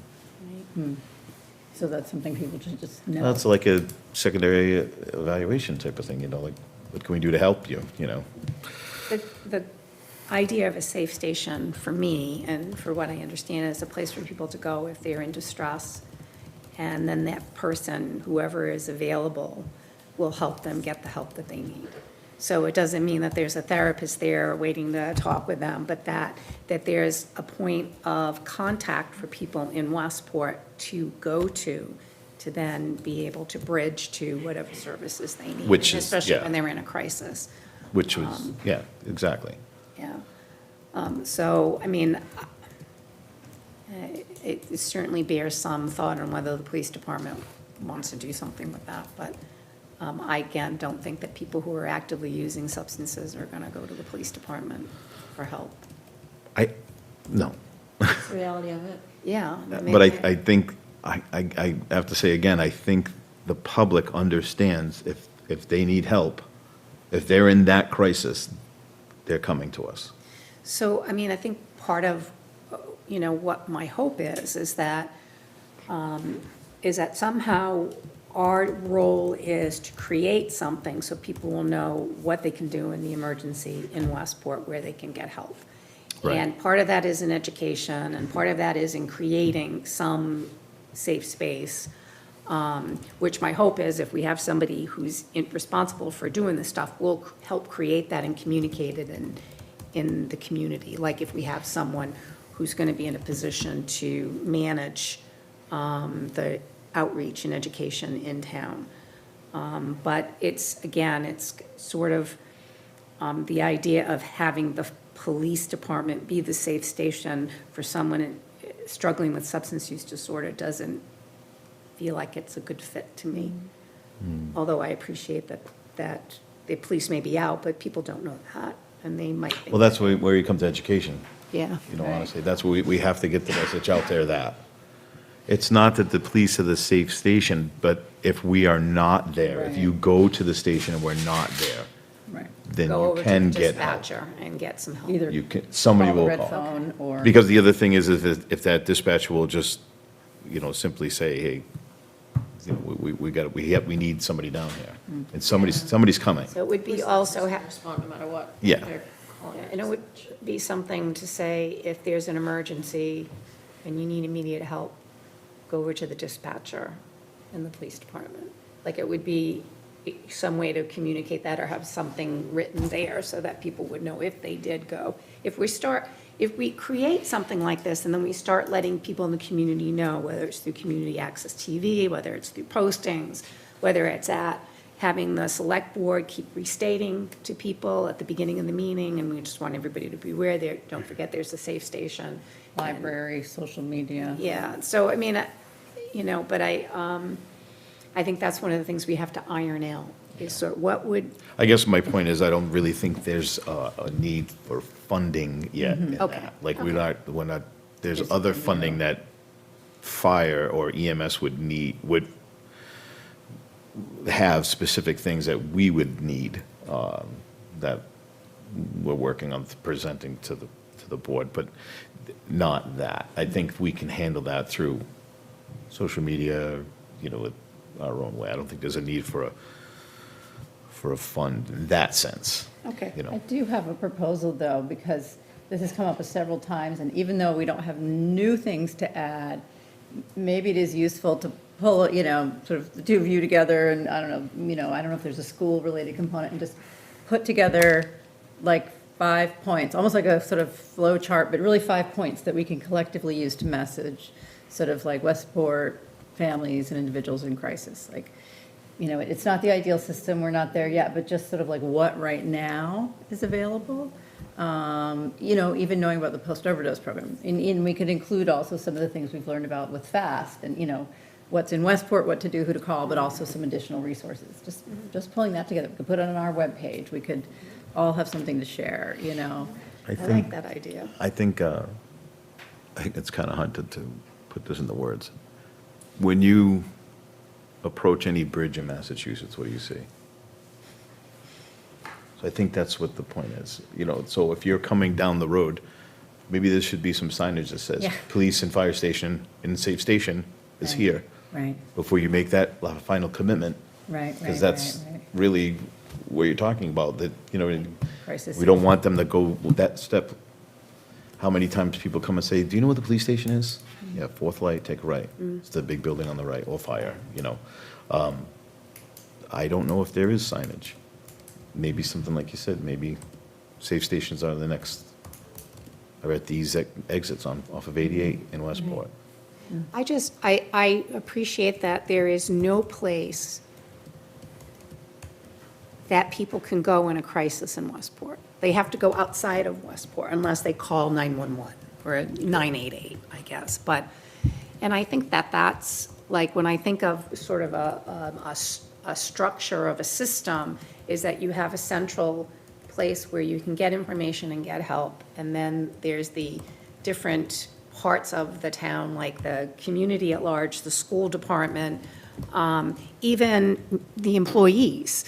[SPEAKER 3] So that's something people should just know.
[SPEAKER 5] That's like a secondary evaluation type of thing, like, what can we do to help you,
[SPEAKER 1] The idea of a safe station, for me, and for what I understand, is a place for people to go if they're in distress, and then that person, whoever is available, will help them get the help that they need. So it doesn't mean that there's a therapist there waiting to talk with them, but that there's a point of contact for people in Westport to go to then be able to bridge to whatever services they need.
[SPEAKER 5] Which
[SPEAKER 1] and
[SPEAKER 5] is-
[SPEAKER 1] especially
[SPEAKER 5] yeah.
[SPEAKER 1] when they're in a crisis.
[SPEAKER 5] Which was, yeah, exactly.
[SPEAKER 1] Yeah. So, I mean, it certainly bears some thought on whether the police department wants to do something with that. But I, again, don't think that people who are actively using substances are going to go to the police department for help.
[SPEAKER 5] No.
[SPEAKER 6] That's the reality of it.
[SPEAKER 1] Yeah.
[SPEAKER 5] But I think, I have to say again, I think the public understands if they need help, if they're in that crisis, they're coming to us.
[SPEAKER 1] So, I mean, I think part of, what my hope is that somehow our role is to create something so people will know what they can do in the emergency in Westport where they can get help.
[SPEAKER 5] Right.
[SPEAKER 1] And part of that is in education, and part of that is in creating some safe space, which my hope is if we have somebody who's responsible for doing this stuff, will help create that and communicate it in the community. Like if we have someone who's going to be in a position to manage the outreach and education in town. But it's, again, it's sort of the idea of having the police department be the safe station for someone struggling with substance use disorder doesn't feel like it's a good fit to me. Although I appreciate that the police may be out, but people don't know that, and they might think.
[SPEAKER 5] Well, that's where you come to education.
[SPEAKER 1] Yeah.
[SPEAKER 5] You know, honestly, that's where we have to get the message out there that it's not that the police are the safe station, but if we are not there, if you go to the station and we're not there,
[SPEAKER 3] Right.
[SPEAKER 5] then
[SPEAKER 1] Go
[SPEAKER 5] you
[SPEAKER 1] over to
[SPEAKER 5] can
[SPEAKER 1] the
[SPEAKER 5] get help.
[SPEAKER 1] dispatcher and get some help.
[SPEAKER 3] Either
[SPEAKER 5] You can, somebody
[SPEAKER 3] call the
[SPEAKER 5] will
[SPEAKER 3] red
[SPEAKER 5] call.
[SPEAKER 3] phone or.
[SPEAKER 5] Because the other thing is if that dispatcher will just, you know, simply say, hey, you know, we need somebody down here. And somebody's coming.
[SPEAKER 1] So it would be also,
[SPEAKER 6] Respond no matter what.
[SPEAKER 5] Yeah.
[SPEAKER 6] They're calling
[SPEAKER 1] and it would be something to say, if there's an emergency and you need immediate help, go over to the dispatcher in the police department. Like, it would be some way to communicate that or have something written there so that people would know if they did go. If we create something like this and then we start letting people in the community know, whether it's through community access TV, whether it's through postings, whether it's at having the select board keep restating to people at the beginning of the meeting, and we just want everybody to be aware there, don't forget there's a safe station.
[SPEAKER 3] Library, social media.
[SPEAKER 1] Yeah, so, I mean, you know, but I think that's one of the things we have to iron out, is sort of what would,
[SPEAKER 5] I guess my point is, I don't really think there's a need for funding yet in
[SPEAKER 1] Okay.
[SPEAKER 5] that. Like, we're not, there's other funding that fire or EMS would have specific things that we would need, that we're working on presenting to the board, but not that. I think we can handle that through social media, you know, with our own way. I don't think there's a need for a fund in that sense.
[SPEAKER 1] okay.
[SPEAKER 5] You
[SPEAKER 3] I
[SPEAKER 5] know,
[SPEAKER 3] do have a proposal, though, because this has come up several times, and even though we don't have new things to add, maybe it is useful to pull, you know, sort of the two of you together, and I don't know if there's a school-related component, and just put together like 5 points, almost like a sort of flow chart, but really 5 points that we can collectively use to message, sort of like Westport families and individuals in crisis. Like, you know, it's not the ideal system, we're not there yet, but just sort of like what right now is available. You know, even knowing about the post-overdose program. And we could include also some of the things we've learned about with FAST and, you know, what's in Westport, what to do, who to call, but also some additional resources. Just pulling that together. We could put it on our webpage. We could all have something to share, you know.
[SPEAKER 1] I like that idea.
[SPEAKER 5] I think it's kind of hard to put this into words. When you approach any bridge in Massachusetts, what do you see? So I think that's what the point is, you know, so if you're coming down the road, maybe there should be some signage that says,
[SPEAKER 3] Yeah.
[SPEAKER 5] police and fire station and safe station is
[SPEAKER 3] Right.
[SPEAKER 5] here,
[SPEAKER 3] Right,
[SPEAKER 5] before you make that final commitment.
[SPEAKER 3] right,
[SPEAKER 5] Because that's really what you're talking about, that, you know,
[SPEAKER 3] Crisis.
[SPEAKER 5] we don't want them to go that step. How many times people come and say, do you know what the police station is? Yeah, fourth light, take a right. It's the big building on the right, or fire, you know. I don't know if there is signage. Maybe something like you said, maybe safe stations are are at these exits off of 88 in Westport.
[SPEAKER 1] I appreciate that there is no place that people can go in a crisis in Westport. They have to go outside of Westport unless they call 911 or 988, I guess. But, and I think that's, like, when I think of sort of a structure of a system, is that you have a central place where you can get information and get help, and then there's the different parts of the town, like the community at large, the school department, even the employees,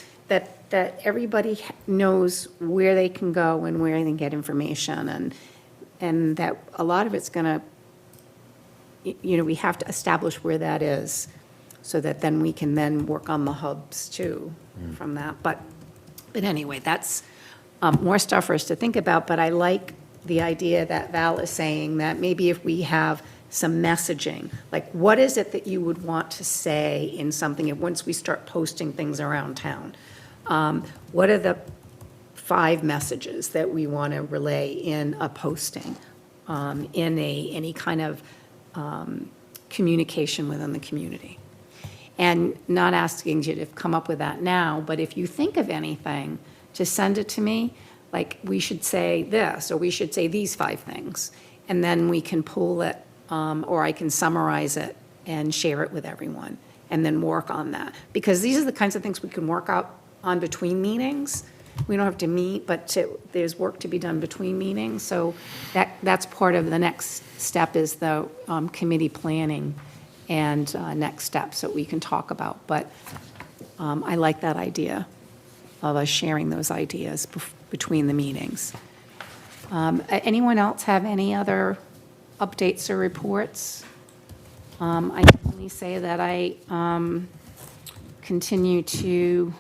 [SPEAKER 1] that everybody knows where they can go and where they can get information, and that a lot of it's going to, you know, we have to establish where that is, so that then we can then work on the hubs too from that. But anyway, that's more stuff for us to think about, but I like the idea that Val is saying, that maybe if we have some messaging, like what is it that you would want to say in something, and once we start posting things around town, what are the 5 messages that we want to relay in a posting? in any kind of communication within the community. And not asking you to come up with that now, but if you think of anything, just send it to me. Like, we should say this, or we should say these 5 things. And then we can pull it, or I can summarize it and share it with everyone, and then work on that. Because these are the kinds of things we can work out on between meetings. We don't have to meet, but there's work to be done between meetings. So that's part of the next step, is the committee planning and next steps that we can talk about. But I like that idea of us sharing those ideas between the meetings. Anyone else have any other updates or reports? I can only say that I continue to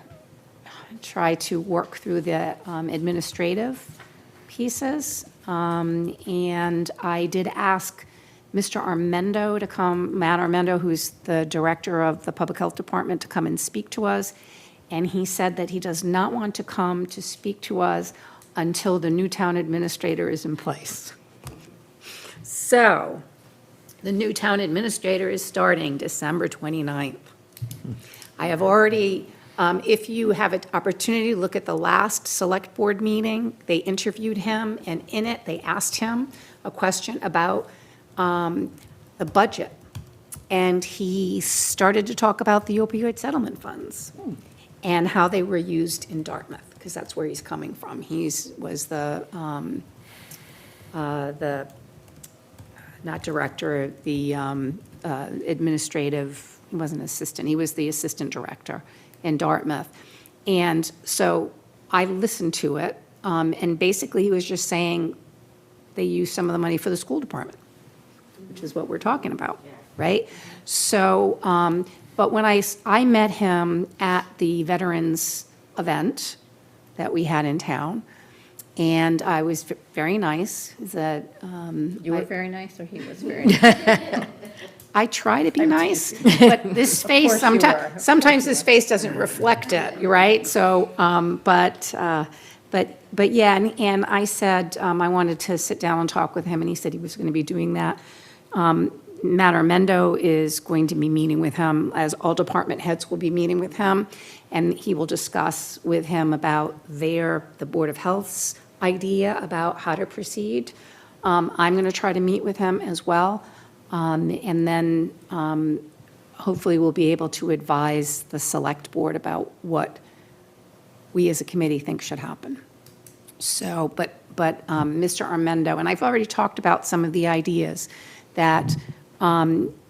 [SPEAKER 1] try to work through the administrative pieces. And I did ask Mr. Armendo to come, Matt Armendo, who's the director of the Public Health Department, to come and speak to us. And he said that he does not want to come to speak to us until the new town administrator is in place. So, the new town administrator is starting December 29th. I have already, if you have an opportunity to look at the last select board meeting, they interviewed him, and in it, they asked him a question about the budget. And he started to talk about the opioid settlement funds and how they were used in Dartmouth, because that's where he's coming from. Was the not director, the administrative, he wasn't assistant, he was the assistant director in Dartmouth. And so I listened to it, and basically he was just saying they use some of the money for the school department, which is what we're talking about, right? So, but when I met him at the veterans event that we had in town, and I was very nice. That
[SPEAKER 3] You were very nice, or he was very nice?
[SPEAKER 1] I try to be nice, but this face,
[SPEAKER 3] course you were.
[SPEAKER 1] sometimes this face doesn't reflect it, right? So, but yeah, and I said I wanted to sit down and talk with him, and he said he was going to be doing that. Matt Armendo is going to be meeting with him, as all department heads will be meeting with him, and he will discuss with him about the Board of Health's idea about how to proceed. I'm going to try to meet with him as well, and then hopefully we'll be able to advise the select board about what we as a committee think should happen. So, but Mr. Armendo, and I've already talked about some of the ideas, that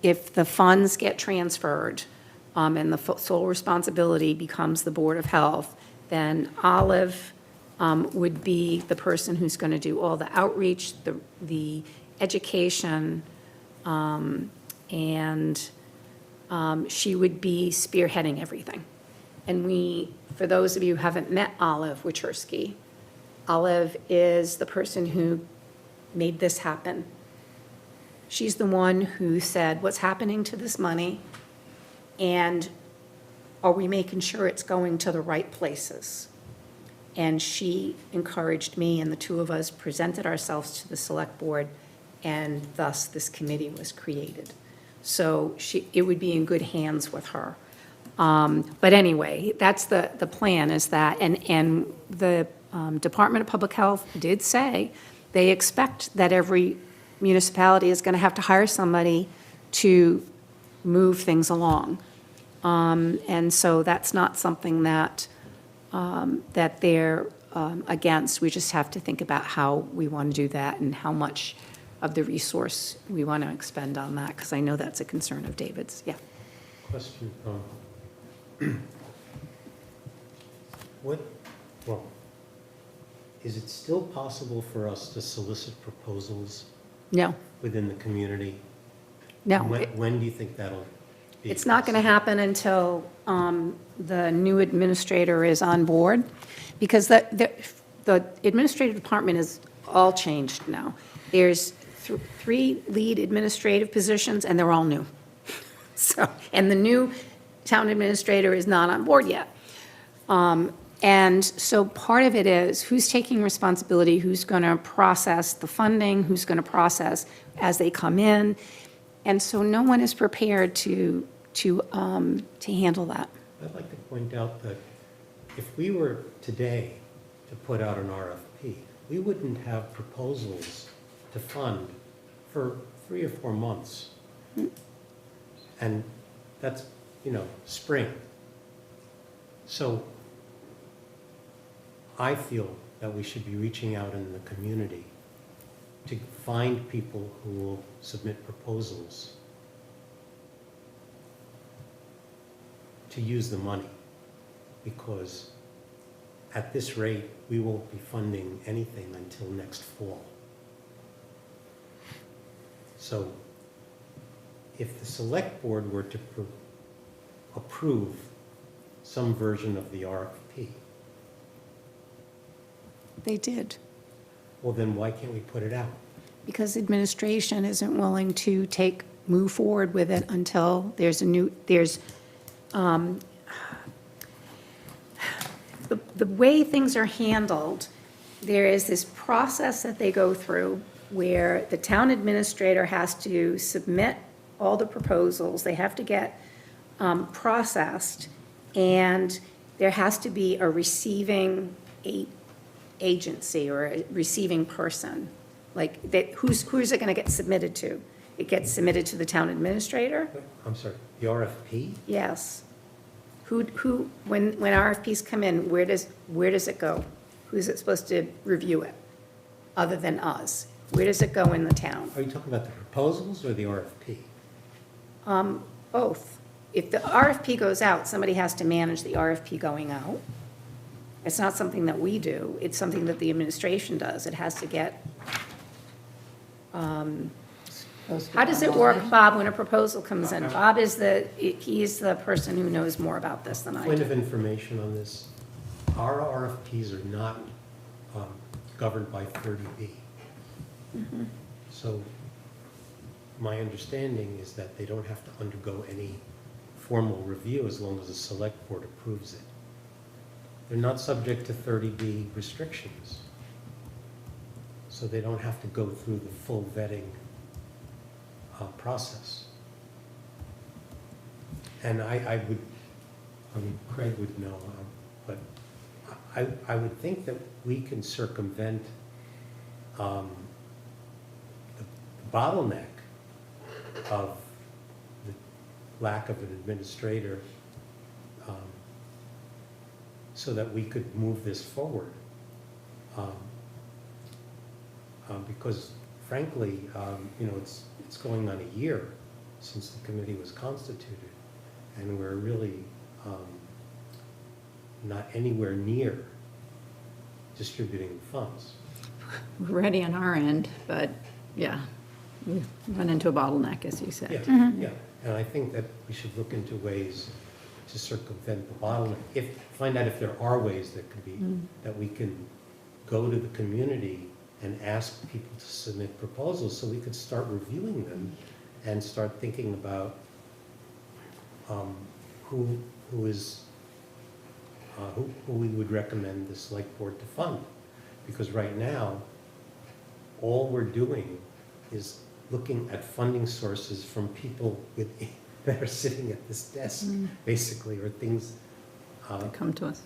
[SPEAKER 1] if the funds get transferred and the sole responsibility becomes the Board of Health, then Olive would be the person who's going to do all the outreach, the education, and she would be spearheading everything. And for those of you who haven't met Olive Wachurski, Olive is the person who made this happen. She's the one who said, what's happening to this money, and are we making sure it's going to the right places? And she encouraged me, and the two of us presented ourselves to the select board, and thus this committee was created. So it would be in good hands with her. But anyway, that's the plan, is that, and the Department of Public Health did say they expect that every municipality is going to have to hire somebody to move things along. And so that's not something that they're against. We just have to think about how we want to do that and how much of the resource we want to expend on that, because I know that's a concern of David's. Yeah.
[SPEAKER 4] Question, is it still possible for us to solicit proposals
[SPEAKER 1] No,
[SPEAKER 4] within the community?
[SPEAKER 1] no.
[SPEAKER 4] When do you think that'll be?
[SPEAKER 1] It's not going to happen until the new administrator is on board, because the administrative department is all changed now. There's 3 lead administrative positions, and they're all new. So, and the new town administrator is not on board yet. And so part of it is who's taking responsibility, who's going to process the funding, who's going to process as they come in. And so no one is prepared to handle that.
[SPEAKER 4] I'd like to point out that if we were today to put out an RFP, we wouldn't have proposals to fund for 3 or 4 months. And that's, spring. So I feel that we should be reaching out in the community to find people who will submit proposals to use the money. Because at this rate, we won't be funding anything until next fall. So if the select board were to approve some version of the RFP,
[SPEAKER 1] They did,
[SPEAKER 4] well, then why can't we put it out?
[SPEAKER 1] because administration isn't willing to move forward with it until the way things are handled, there is this process that they go through where the town administrator has to submit all the proposals, they have to get processed, and there has to be a receiving agency or a receiving person. Like, who's it going to get submitted to? It gets submitted to the town administrator?
[SPEAKER 4] I'm sorry, the RFP?
[SPEAKER 1] Yes. When RFPs come in, where does it go? Who's it supposed to review it, other than us? Where does it go in the town?
[SPEAKER 4] Are you talking about the proposals or the RFP?
[SPEAKER 1] Both. If the RFP goes out, somebody has to manage the RFP going out. It's not something that we do, it's something that the administration does. It has to get, how does it work, Bob, when a proposal comes in? Bob is he's the person who knows more about this than I
[SPEAKER 4] Point
[SPEAKER 1] do.
[SPEAKER 4] of information on this, our RFPs are not governed by 30B. So my understanding is that they don't have to undergo any formal review as long as the select board approves it. They're not subject to 30B restrictions. So they don't have to go through the full vetting process. And Craig would know, but I would think that we can circumvent the bottleneck of the lack of an administrator so that we could move this forward. Because frankly, it's going on a year since the committee was constituted, and we're really not anywhere near distributing funds.
[SPEAKER 3] We're ready on our end, but yeah, we run into a bottleneck, as you said.
[SPEAKER 4] Yeah, yeah, and I think that we should look into ways to circumvent the bottleneck. Find out if there are ways that could be, that we can go to the community and ask people to submit proposals so we could start reviewing them and start thinking about who we would recommend the select board to fund. Because right now, all we're doing is looking at funding sources from people that are sitting at this desk, basically, or things.
[SPEAKER 3] Come to us.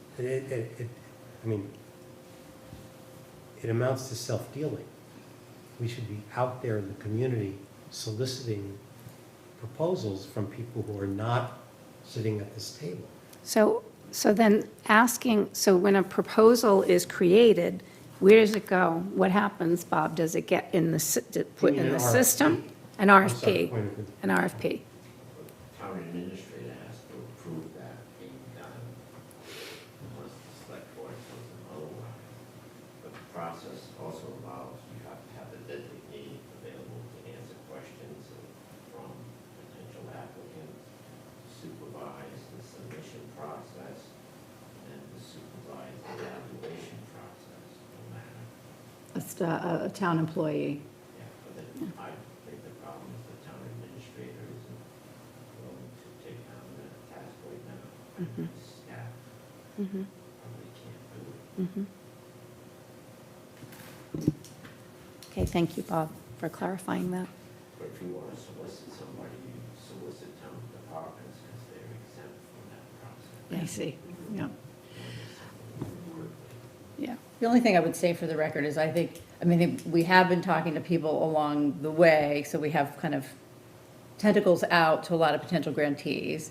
[SPEAKER 4] It amounts to self-dealing. We should be out there in the community soliciting proposals from people who are not sitting at this table.
[SPEAKER 1] So then so when a proposal is created, where does it go? What happens, Bob? Does it get put in the system? An
[SPEAKER 4] I'm sorry,
[SPEAKER 1] RFP,
[SPEAKER 4] point of-
[SPEAKER 1] an RFP.
[SPEAKER 8] Town administrator has to approve that being done, unless the select board tells them otherwise. But the process also allows, you have to have a designee available to answer questions from potential applicants, supervise the submission process, and to supervise the evaluation process, no matter.
[SPEAKER 3] A town employee.
[SPEAKER 8] Yeah, but then I think the problem is the town administrator isn't willing to take on that task right now. Staff probably can't.
[SPEAKER 1] Okay, thank you, Bob, for clarifying that.
[SPEAKER 8] But if you want to solicit somebody, you solicit town departments because they're exempt from that process.
[SPEAKER 3] I see, yeah.
[SPEAKER 8] Quickly.
[SPEAKER 3] Yeah. The only thing I would say for the record is I think, I mean, we have been talking to people along the way, so we have kind of tentacles out to a lot of potential grantees,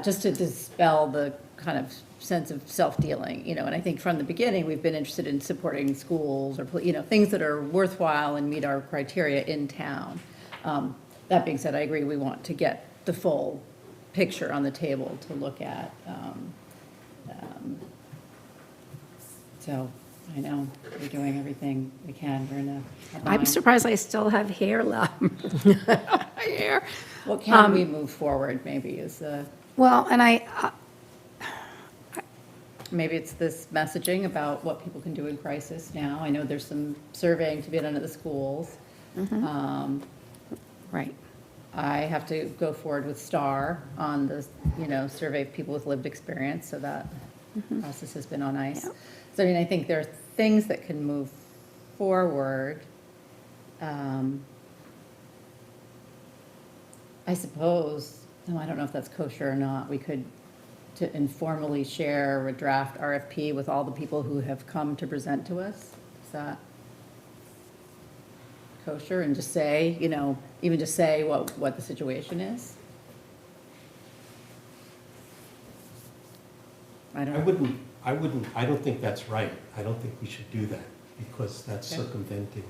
[SPEAKER 3] just to dispel the kind of sense of self-dealing, and I think from the beginning, we've been interested in supporting schools or, things that are worthwhile and meet our criteria in town. That being said, I agree, we want to get the full picture on the table to look at. So, I know, we're doing everything we can, we're in a
[SPEAKER 1] I'm
[SPEAKER 3] bind.
[SPEAKER 1] surprised I still have hair left. Hair.
[SPEAKER 3] What can we move forward, maybe, is
[SPEAKER 1] Well, and
[SPEAKER 3] maybe it's this messaging about what people can do in crisis now. I know there's some surveying to be done at the schools.
[SPEAKER 1] right.
[SPEAKER 3] I have to go forward with STAR on the, survey of people with lived experience, so that process has been on ice.
[SPEAKER 1] Yep.
[SPEAKER 3] So, I think there are things that can move forward. I suppose, I don't know if that's kosher or not, we could to informally share a draft RFP with all the people who have come to present to us. Is that kosher? And just say, even just say what the situation is? I don't know.
[SPEAKER 4] I don't think that's right. I don't think we should do that, because that's
[SPEAKER 3] Okay.
[SPEAKER 4] circumventing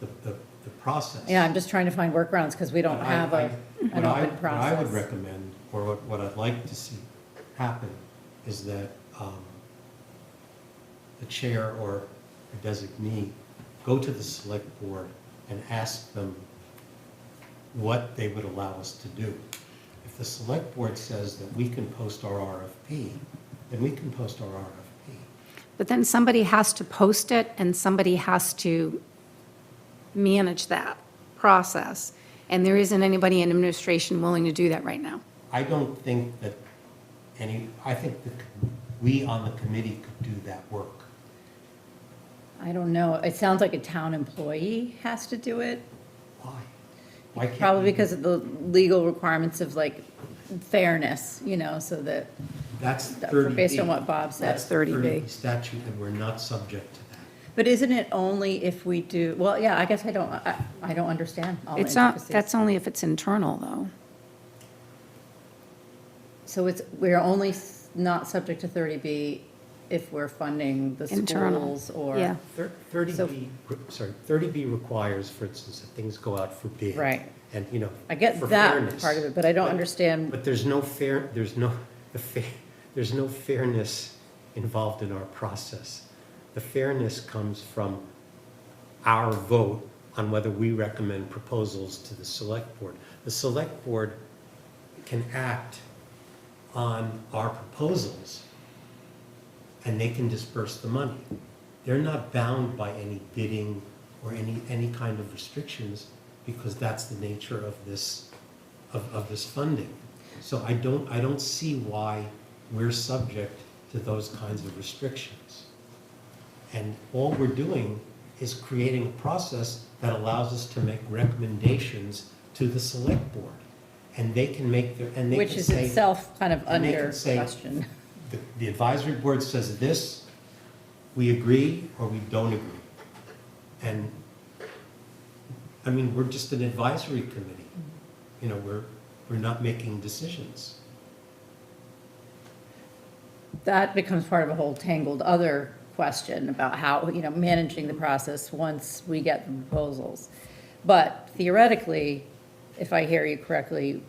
[SPEAKER 4] the process.
[SPEAKER 3] Yeah, I'm just trying to find workarounds because we don't have an
[SPEAKER 4] What
[SPEAKER 3] open process.
[SPEAKER 4] I would recommend, or what I'd like to see happen, is that the chair or a designee go to the select board and ask them what they would allow us to do. If the select board says that we can post our RFP, then we can post our RFP.
[SPEAKER 1] But then somebody has to post it, and somebody has to manage that process. And there isn't anybody in administration willing to do that right now.
[SPEAKER 4] I don't think that I think that we on the committee could do that work.
[SPEAKER 3] I don't know. It sounds like a town employee has to do it.
[SPEAKER 4] Why? Why can't
[SPEAKER 3] Probably
[SPEAKER 4] we-
[SPEAKER 3] because of the legal requirements of fairness, so that,
[SPEAKER 4] That's
[SPEAKER 3] that-
[SPEAKER 4] 30B.
[SPEAKER 3] based on what Bob said.
[SPEAKER 4] That's
[SPEAKER 1] 30B.
[SPEAKER 4] 30B statute, and we're not subject to that.
[SPEAKER 3] But isn't it only if we do, well, yeah, I guess I don't understand all the
[SPEAKER 1] It's not,
[SPEAKER 3] intricacies.
[SPEAKER 1] that's only if it's internal, though.
[SPEAKER 3] So we're only not subject to 30B if we're funding the
[SPEAKER 1] Internal,
[SPEAKER 3] schools or.
[SPEAKER 1] yeah.
[SPEAKER 4] 30B, 30B requires, for instance, that things go out for bid.
[SPEAKER 3] Right.
[SPEAKER 4] And,
[SPEAKER 3] I get
[SPEAKER 4] for
[SPEAKER 3] that
[SPEAKER 4] fairness.
[SPEAKER 3] part of it, but I don't understand.
[SPEAKER 4] But there's no fairness involved in our process. The fairness comes from our vote on whether we recommend proposals to the select board. The select board can act on our proposals, and they can disperse the money. They're not bound by any bidding or any kind of restrictions, because that's the nature of this funding. So I don't see why we're subject to those kinds of restrictions. And all we're doing is creating a process that allows us to make recommendations to the select board. And they can make their, and they
[SPEAKER 3] Which
[SPEAKER 4] can
[SPEAKER 3] is
[SPEAKER 4] say.
[SPEAKER 3] itself kind of
[SPEAKER 4] and they
[SPEAKER 3] under
[SPEAKER 4] can say,
[SPEAKER 3] question.
[SPEAKER 4] The advisory board says this, we agree or we don't agree. And, I mean, we're just an advisory committee. We're not making decisions.
[SPEAKER 3] That becomes part of a whole tangled other question about how, managing the process once we get the proposals. But theoretically, if I hear you correctly,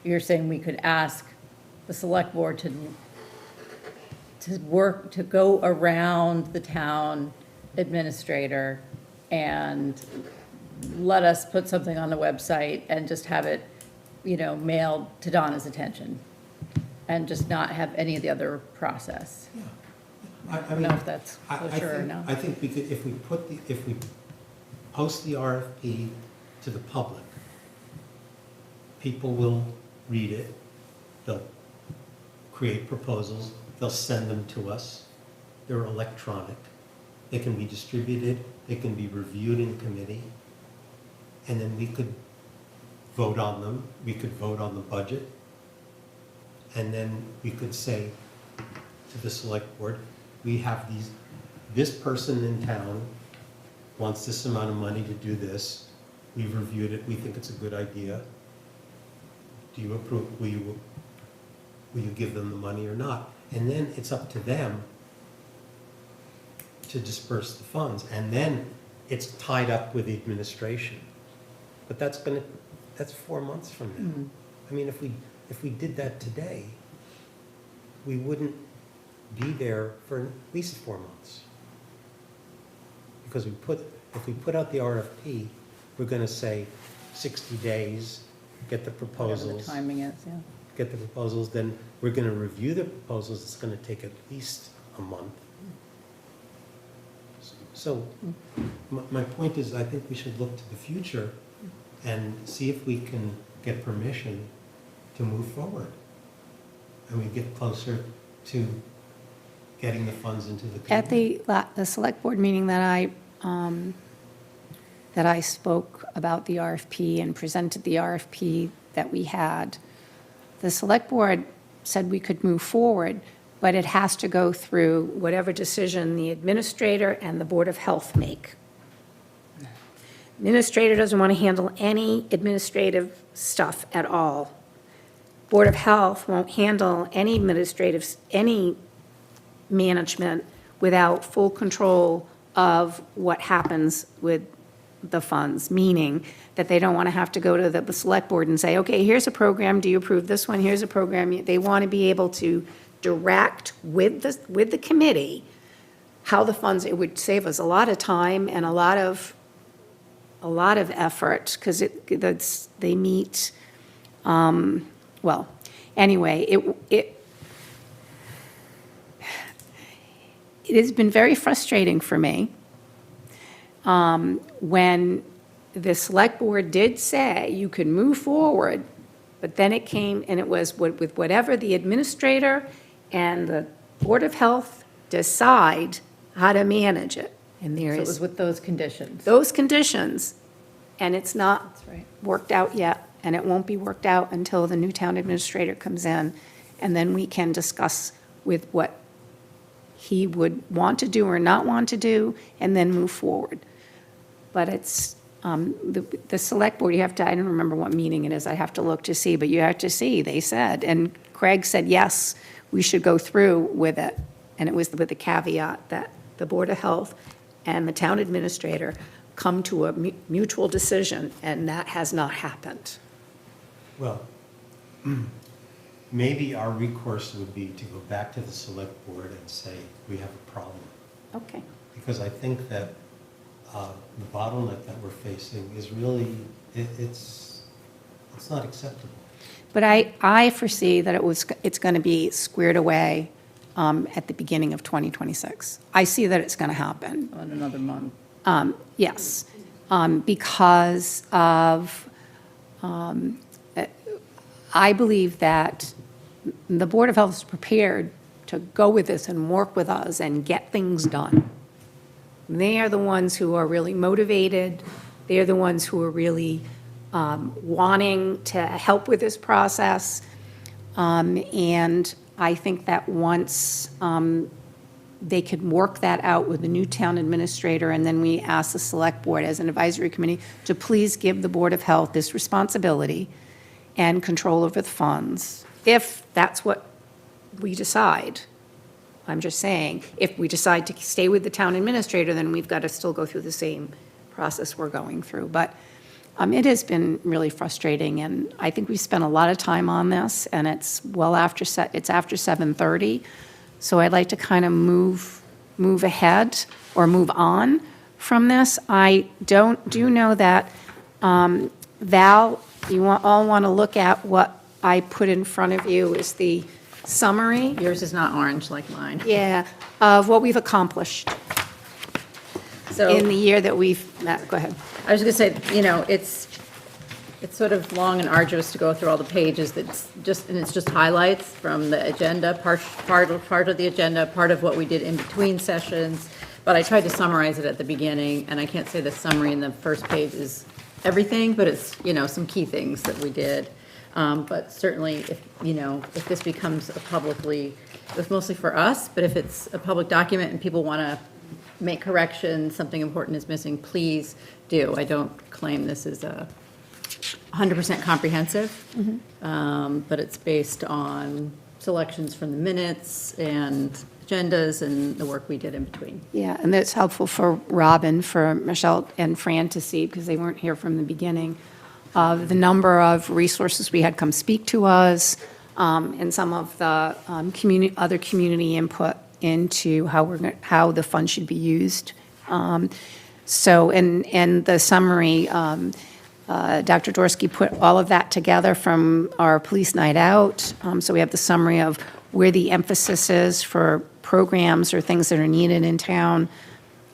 [SPEAKER 3] you're saying we could ask the select board to go around the town administrator and let us put something on the website and just have it, mailed to Donna's attention, and just not have any of the other process.
[SPEAKER 4] I
[SPEAKER 3] I don't
[SPEAKER 4] mean,
[SPEAKER 3] know if that's
[SPEAKER 4] I
[SPEAKER 3] kosher or
[SPEAKER 4] think-
[SPEAKER 3] not.
[SPEAKER 4] I think we could, if we post the RFP to the public, people will read it, they'll create proposals, they'll send them to us, they're electronic. They can be distributed, they can be reviewed in committee, and then we could vote on them. We could vote on the budget, and then we could say to the select board, we have this person in town wants this amount of money to do this. We've reviewed it, we think it's a good idea. Do you approve, will you give them the money or not? And then it's up to them to disperse the funds, and then it's tied up with the administration. But that's 4 months from now. I mean, if we did that today, we wouldn't be there for at least 4 months. Because if we put out the RFP, we're gonna say 60 days, get the
[SPEAKER 3] Whatever
[SPEAKER 4] proposals.
[SPEAKER 3] the timing is, yeah.
[SPEAKER 4] Get the proposals, then we're gonna review the proposals, it's gonna take at least a month. So, my point is, I think we should look to the future and see if we can get permission to move forward. And we get closer to getting the funds into the community.
[SPEAKER 1] At the select board meeting that I spoke about the RFP and presented the RFP that we had, the select board said we could move forward, but it has to go through whatever decision the administrator and the Board of Health make. Administrator doesn't want to handle any administrative stuff at all. Board of Health won't handle any any management without full control of what happens with the funds, meaning that they don't want to have to go to the select board and say, okay, here's a program, do you approve this one? Here's a program. They want to be able to direct with the committee how the funds, it would save us a lot of time and a lot of effort, because they meet, well, anyway, it has been very frustrating for me when the select board did say you could move forward, but then it came and it was with whatever the administrator and the Board of Health decide how to manage it. And
[SPEAKER 3] So
[SPEAKER 1] there
[SPEAKER 3] it was
[SPEAKER 1] is
[SPEAKER 3] with those conditions.
[SPEAKER 1] those conditions, and it's not
[SPEAKER 3] That's right.
[SPEAKER 1] worked out yet, and it won't be worked out until the new town administrator comes in, and then we can discuss with what he would want to do or not want to do, and then move forward. But it's, the select board, you have to, I don't remember what meeting it is, I have to look to see, but you have to see, they said, and Craig said, yes, we should go through with it. And it was with the caveat that the Board of Health and the town administrator come to a mutual decision, and that has not happened.
[SPEAKER 4] Well, maybe our recourse would be to go back to the select board and say, we have a problem.
[SPEAKER 1] Okay.
[SPEAKER 4] Because I think that the bottleneck that we're facing is really, it's not acceptable.
[SPEAKER 1] But I foresee that it's going to be squared away at the beginning of 2026. I see that it's going to happen.
[SPEAKER 3] On another month.
[SPEAKER 1] Yes, because of, I believe that the Board of Health is prepared to go with this and work with us and get things done. They are the ones who are really motivated. They're the ones who are really wanting to help with this process. And I think that once they could work that out with the new town administrator, and then we ask the select board as an advisory committee to please give the Board of Health this responsibility and control over the funds, if that's what we decide. I'm just saying, if we decide to stay with the town administrator, then we've got to still go through the same process we're going through. But it has been really frustrating, and I think we spent a lot of time on this, and it's after 7:30. So I'd like to kind of move ahead or move on from this. I do know that, Val, you all want to look at what I put in front of you is the summary.
[SPEAKER 3] Yours is not orange like mine.
[SPEAKER 1] Yeah, of what we've accomplished
[SPEAKER 3] So
[SPEAKER 1] in the year that we've met. Go ahead.
[SPEAKER 3] I was going to say, it's, It's sort of long and arduous to go through all the pages, and it's just highlights from the agenda, part of the agenda, part of what we did in between sessions. But I tried to summarize it at the beginning, and I can't say the summary in the first page is everything, but it's, some key things that we did. But certainly, if this becomes a publicly, it was mostly for us, but if it's a public document and people want to make corrections, something important is missing, please do. I don't claim this is 100% comprehensive, but it's based on selections from the minutes and agendas and the work we did in between.
[SPEAKER 1] Yeah, and that's helpful for Robin, for Michelle and Fran to see, because they weren't here from the beginning, the number of resources we had come speak to us, and some of the other community input into how the fund should be used. So, and the summary, Dr. Dorsky put all of that together from our police night out. So we have the summary of where the emphasis is for programs or things that are needed in town.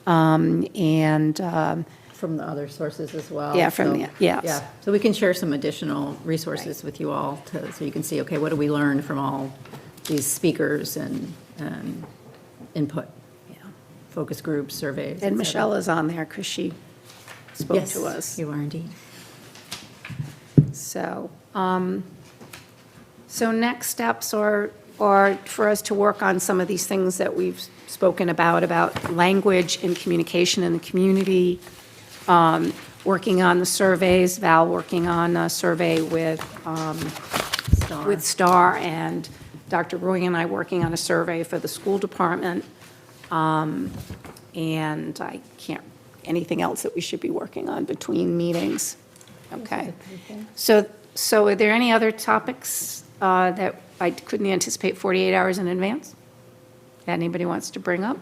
[SPEAKER 1] And
[SPEAKER 3] From the other sources as well.
[SPEAKER 1] Yeah, from
[SPEAKER 3] so-
[SPEAKER 1] the- yes.
[SPEAKER 3] Yeah, so we can share some additional resources with you all, so you can see, okay, what do we learn from all these speakers and input?
[SPEAKER 1] Yeah.
[SPEAKER 3] Focus groups, surveys. et
[SPEAKER 1] And
[SPEAKER 3] cetera.
[SPEAKER 1] Michelle is on there because she spoke
[SPEAKER 3] Yes,
[SPEAKER 1] to us.
[SPEAKER 3] you are indeed.
[SPEAKER 1] So, so next steps are for us to work on some of these things that we've spoken about language and communication in the community, working on the surveys, Val working on a survey with STAR, and Dr. Roy and I working on a survey for the school department. And I can't, anything else that we should be working on between meetings? Okay. So are there any other topics that I couldn't anticipate 48 hours in advance that anybody wants to bring up?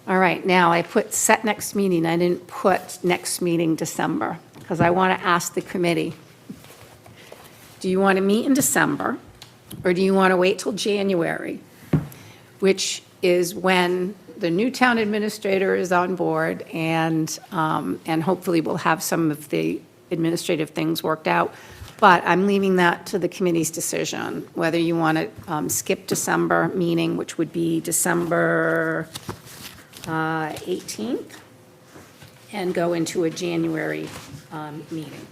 [SPEAKER 1] All right, now I put set next meeting. I didn't put next meeting December because I want to ask the committee, do you want to meet in December or do you want to wait till January, which is when the new town administrator is on board and hopefully we'll have some of the administrative things worked out. But I'm leaving that to the committee's decision, whether you want to skip December meeting, which would be December 18th, and go into a January meeting.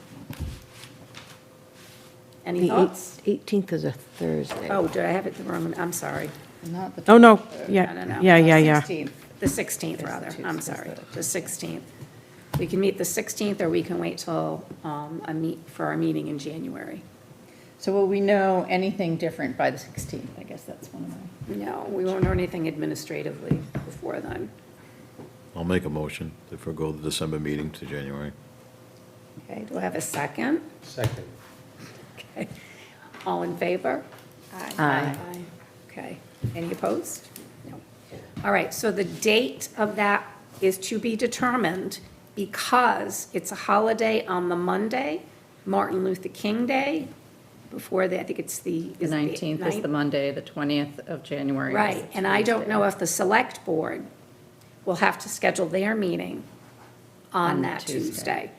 [SPEAKER 1] Any
[SPEAKER 7] The
[SPEAKER 1] thoughts?
[SPEAKER 7] 18th is a Thursday.
[SPEAKER 1] Oh, did I have it the wrong, I'm sorry.
[SPEAKER 7] Oh, no,
[SPEAKER 1] No,
[SPEAKER 7] yeah,
[SPEAKER 1] no, no.
[SPEAKER 7] yeah.
[SPEAKER 1] 16th. The 16th, rather, I'm sorry, the 16th. We can meet the 16th, or we can wait till for our meeting in January.
[SPEAKER 3] So will we know anything different by the 16th? I guess that's one of my.
[SPEAKER 1] No, we won't know anything administratively before then.
[SPEAKER 5] I'll make a motion to forego the December meeting to January.
[SPEAKER 1] Okay, do I have a second?
[SPEAKER 4] Second.
[SPEAKER 1] Okay. All in favor?
[SPEAKER 7] Aye.
[SPEAKER 1] Okay. Any opposed? No. All right, so the date of that is to be determined because it's a holiday on the Monday, Martin Luther King Day, before that, I think it's
[SPEAKER 3] The
[SPEAKER 1] is it
[SPEAKER 3] 19th is the Monday, the 20th of January. is
[SPEAKER 1] Right,
[SPEAKER 3] the
[SPEAKER 1] and I don't
[SPEAKER 3] Tuesday.
[SPEAKER 1] know if the select board will have to schedule their meeting on
[SPEAKER 3] On
[SPEAKER 1] that
[SPEAKER 3] Tuesday.
[SPEAKER 1] Tuesday.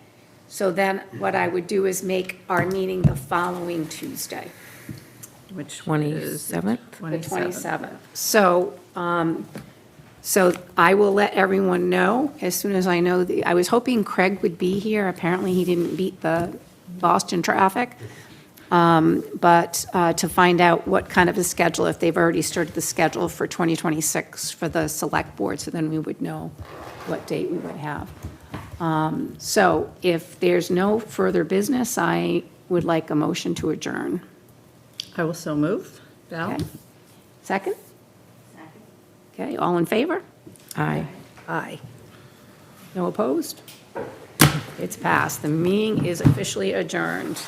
[SPEAKER 1] So then what I would do is make our meeting the following Tuesday,
[SPEAKER 3] Which
[SPEAKER 7] 27th?
[SPEAKER 1] the 27th. So, so I will let everyone know as soon as I know. I was hoping Craig would be here. Apparently, he didn't beat the Boston traffic. But to find out what kind of a schedule, if they've already started the schedule for 2026 for the select board, so then we would know what date we would have. So if there's no further business, I would like a motion to adjourn.
[SPEAKER 3] I will so move. Val?
[SPEAKER 1] Okay. Second?
[SPEAKER 2] Second.
[SPEAKER 1] Okay, all in favor?
[SPEAKER 7] Aye.
[SPEAKER 1] Aye. No opposed? It's passed. The meeting is officially adjourned.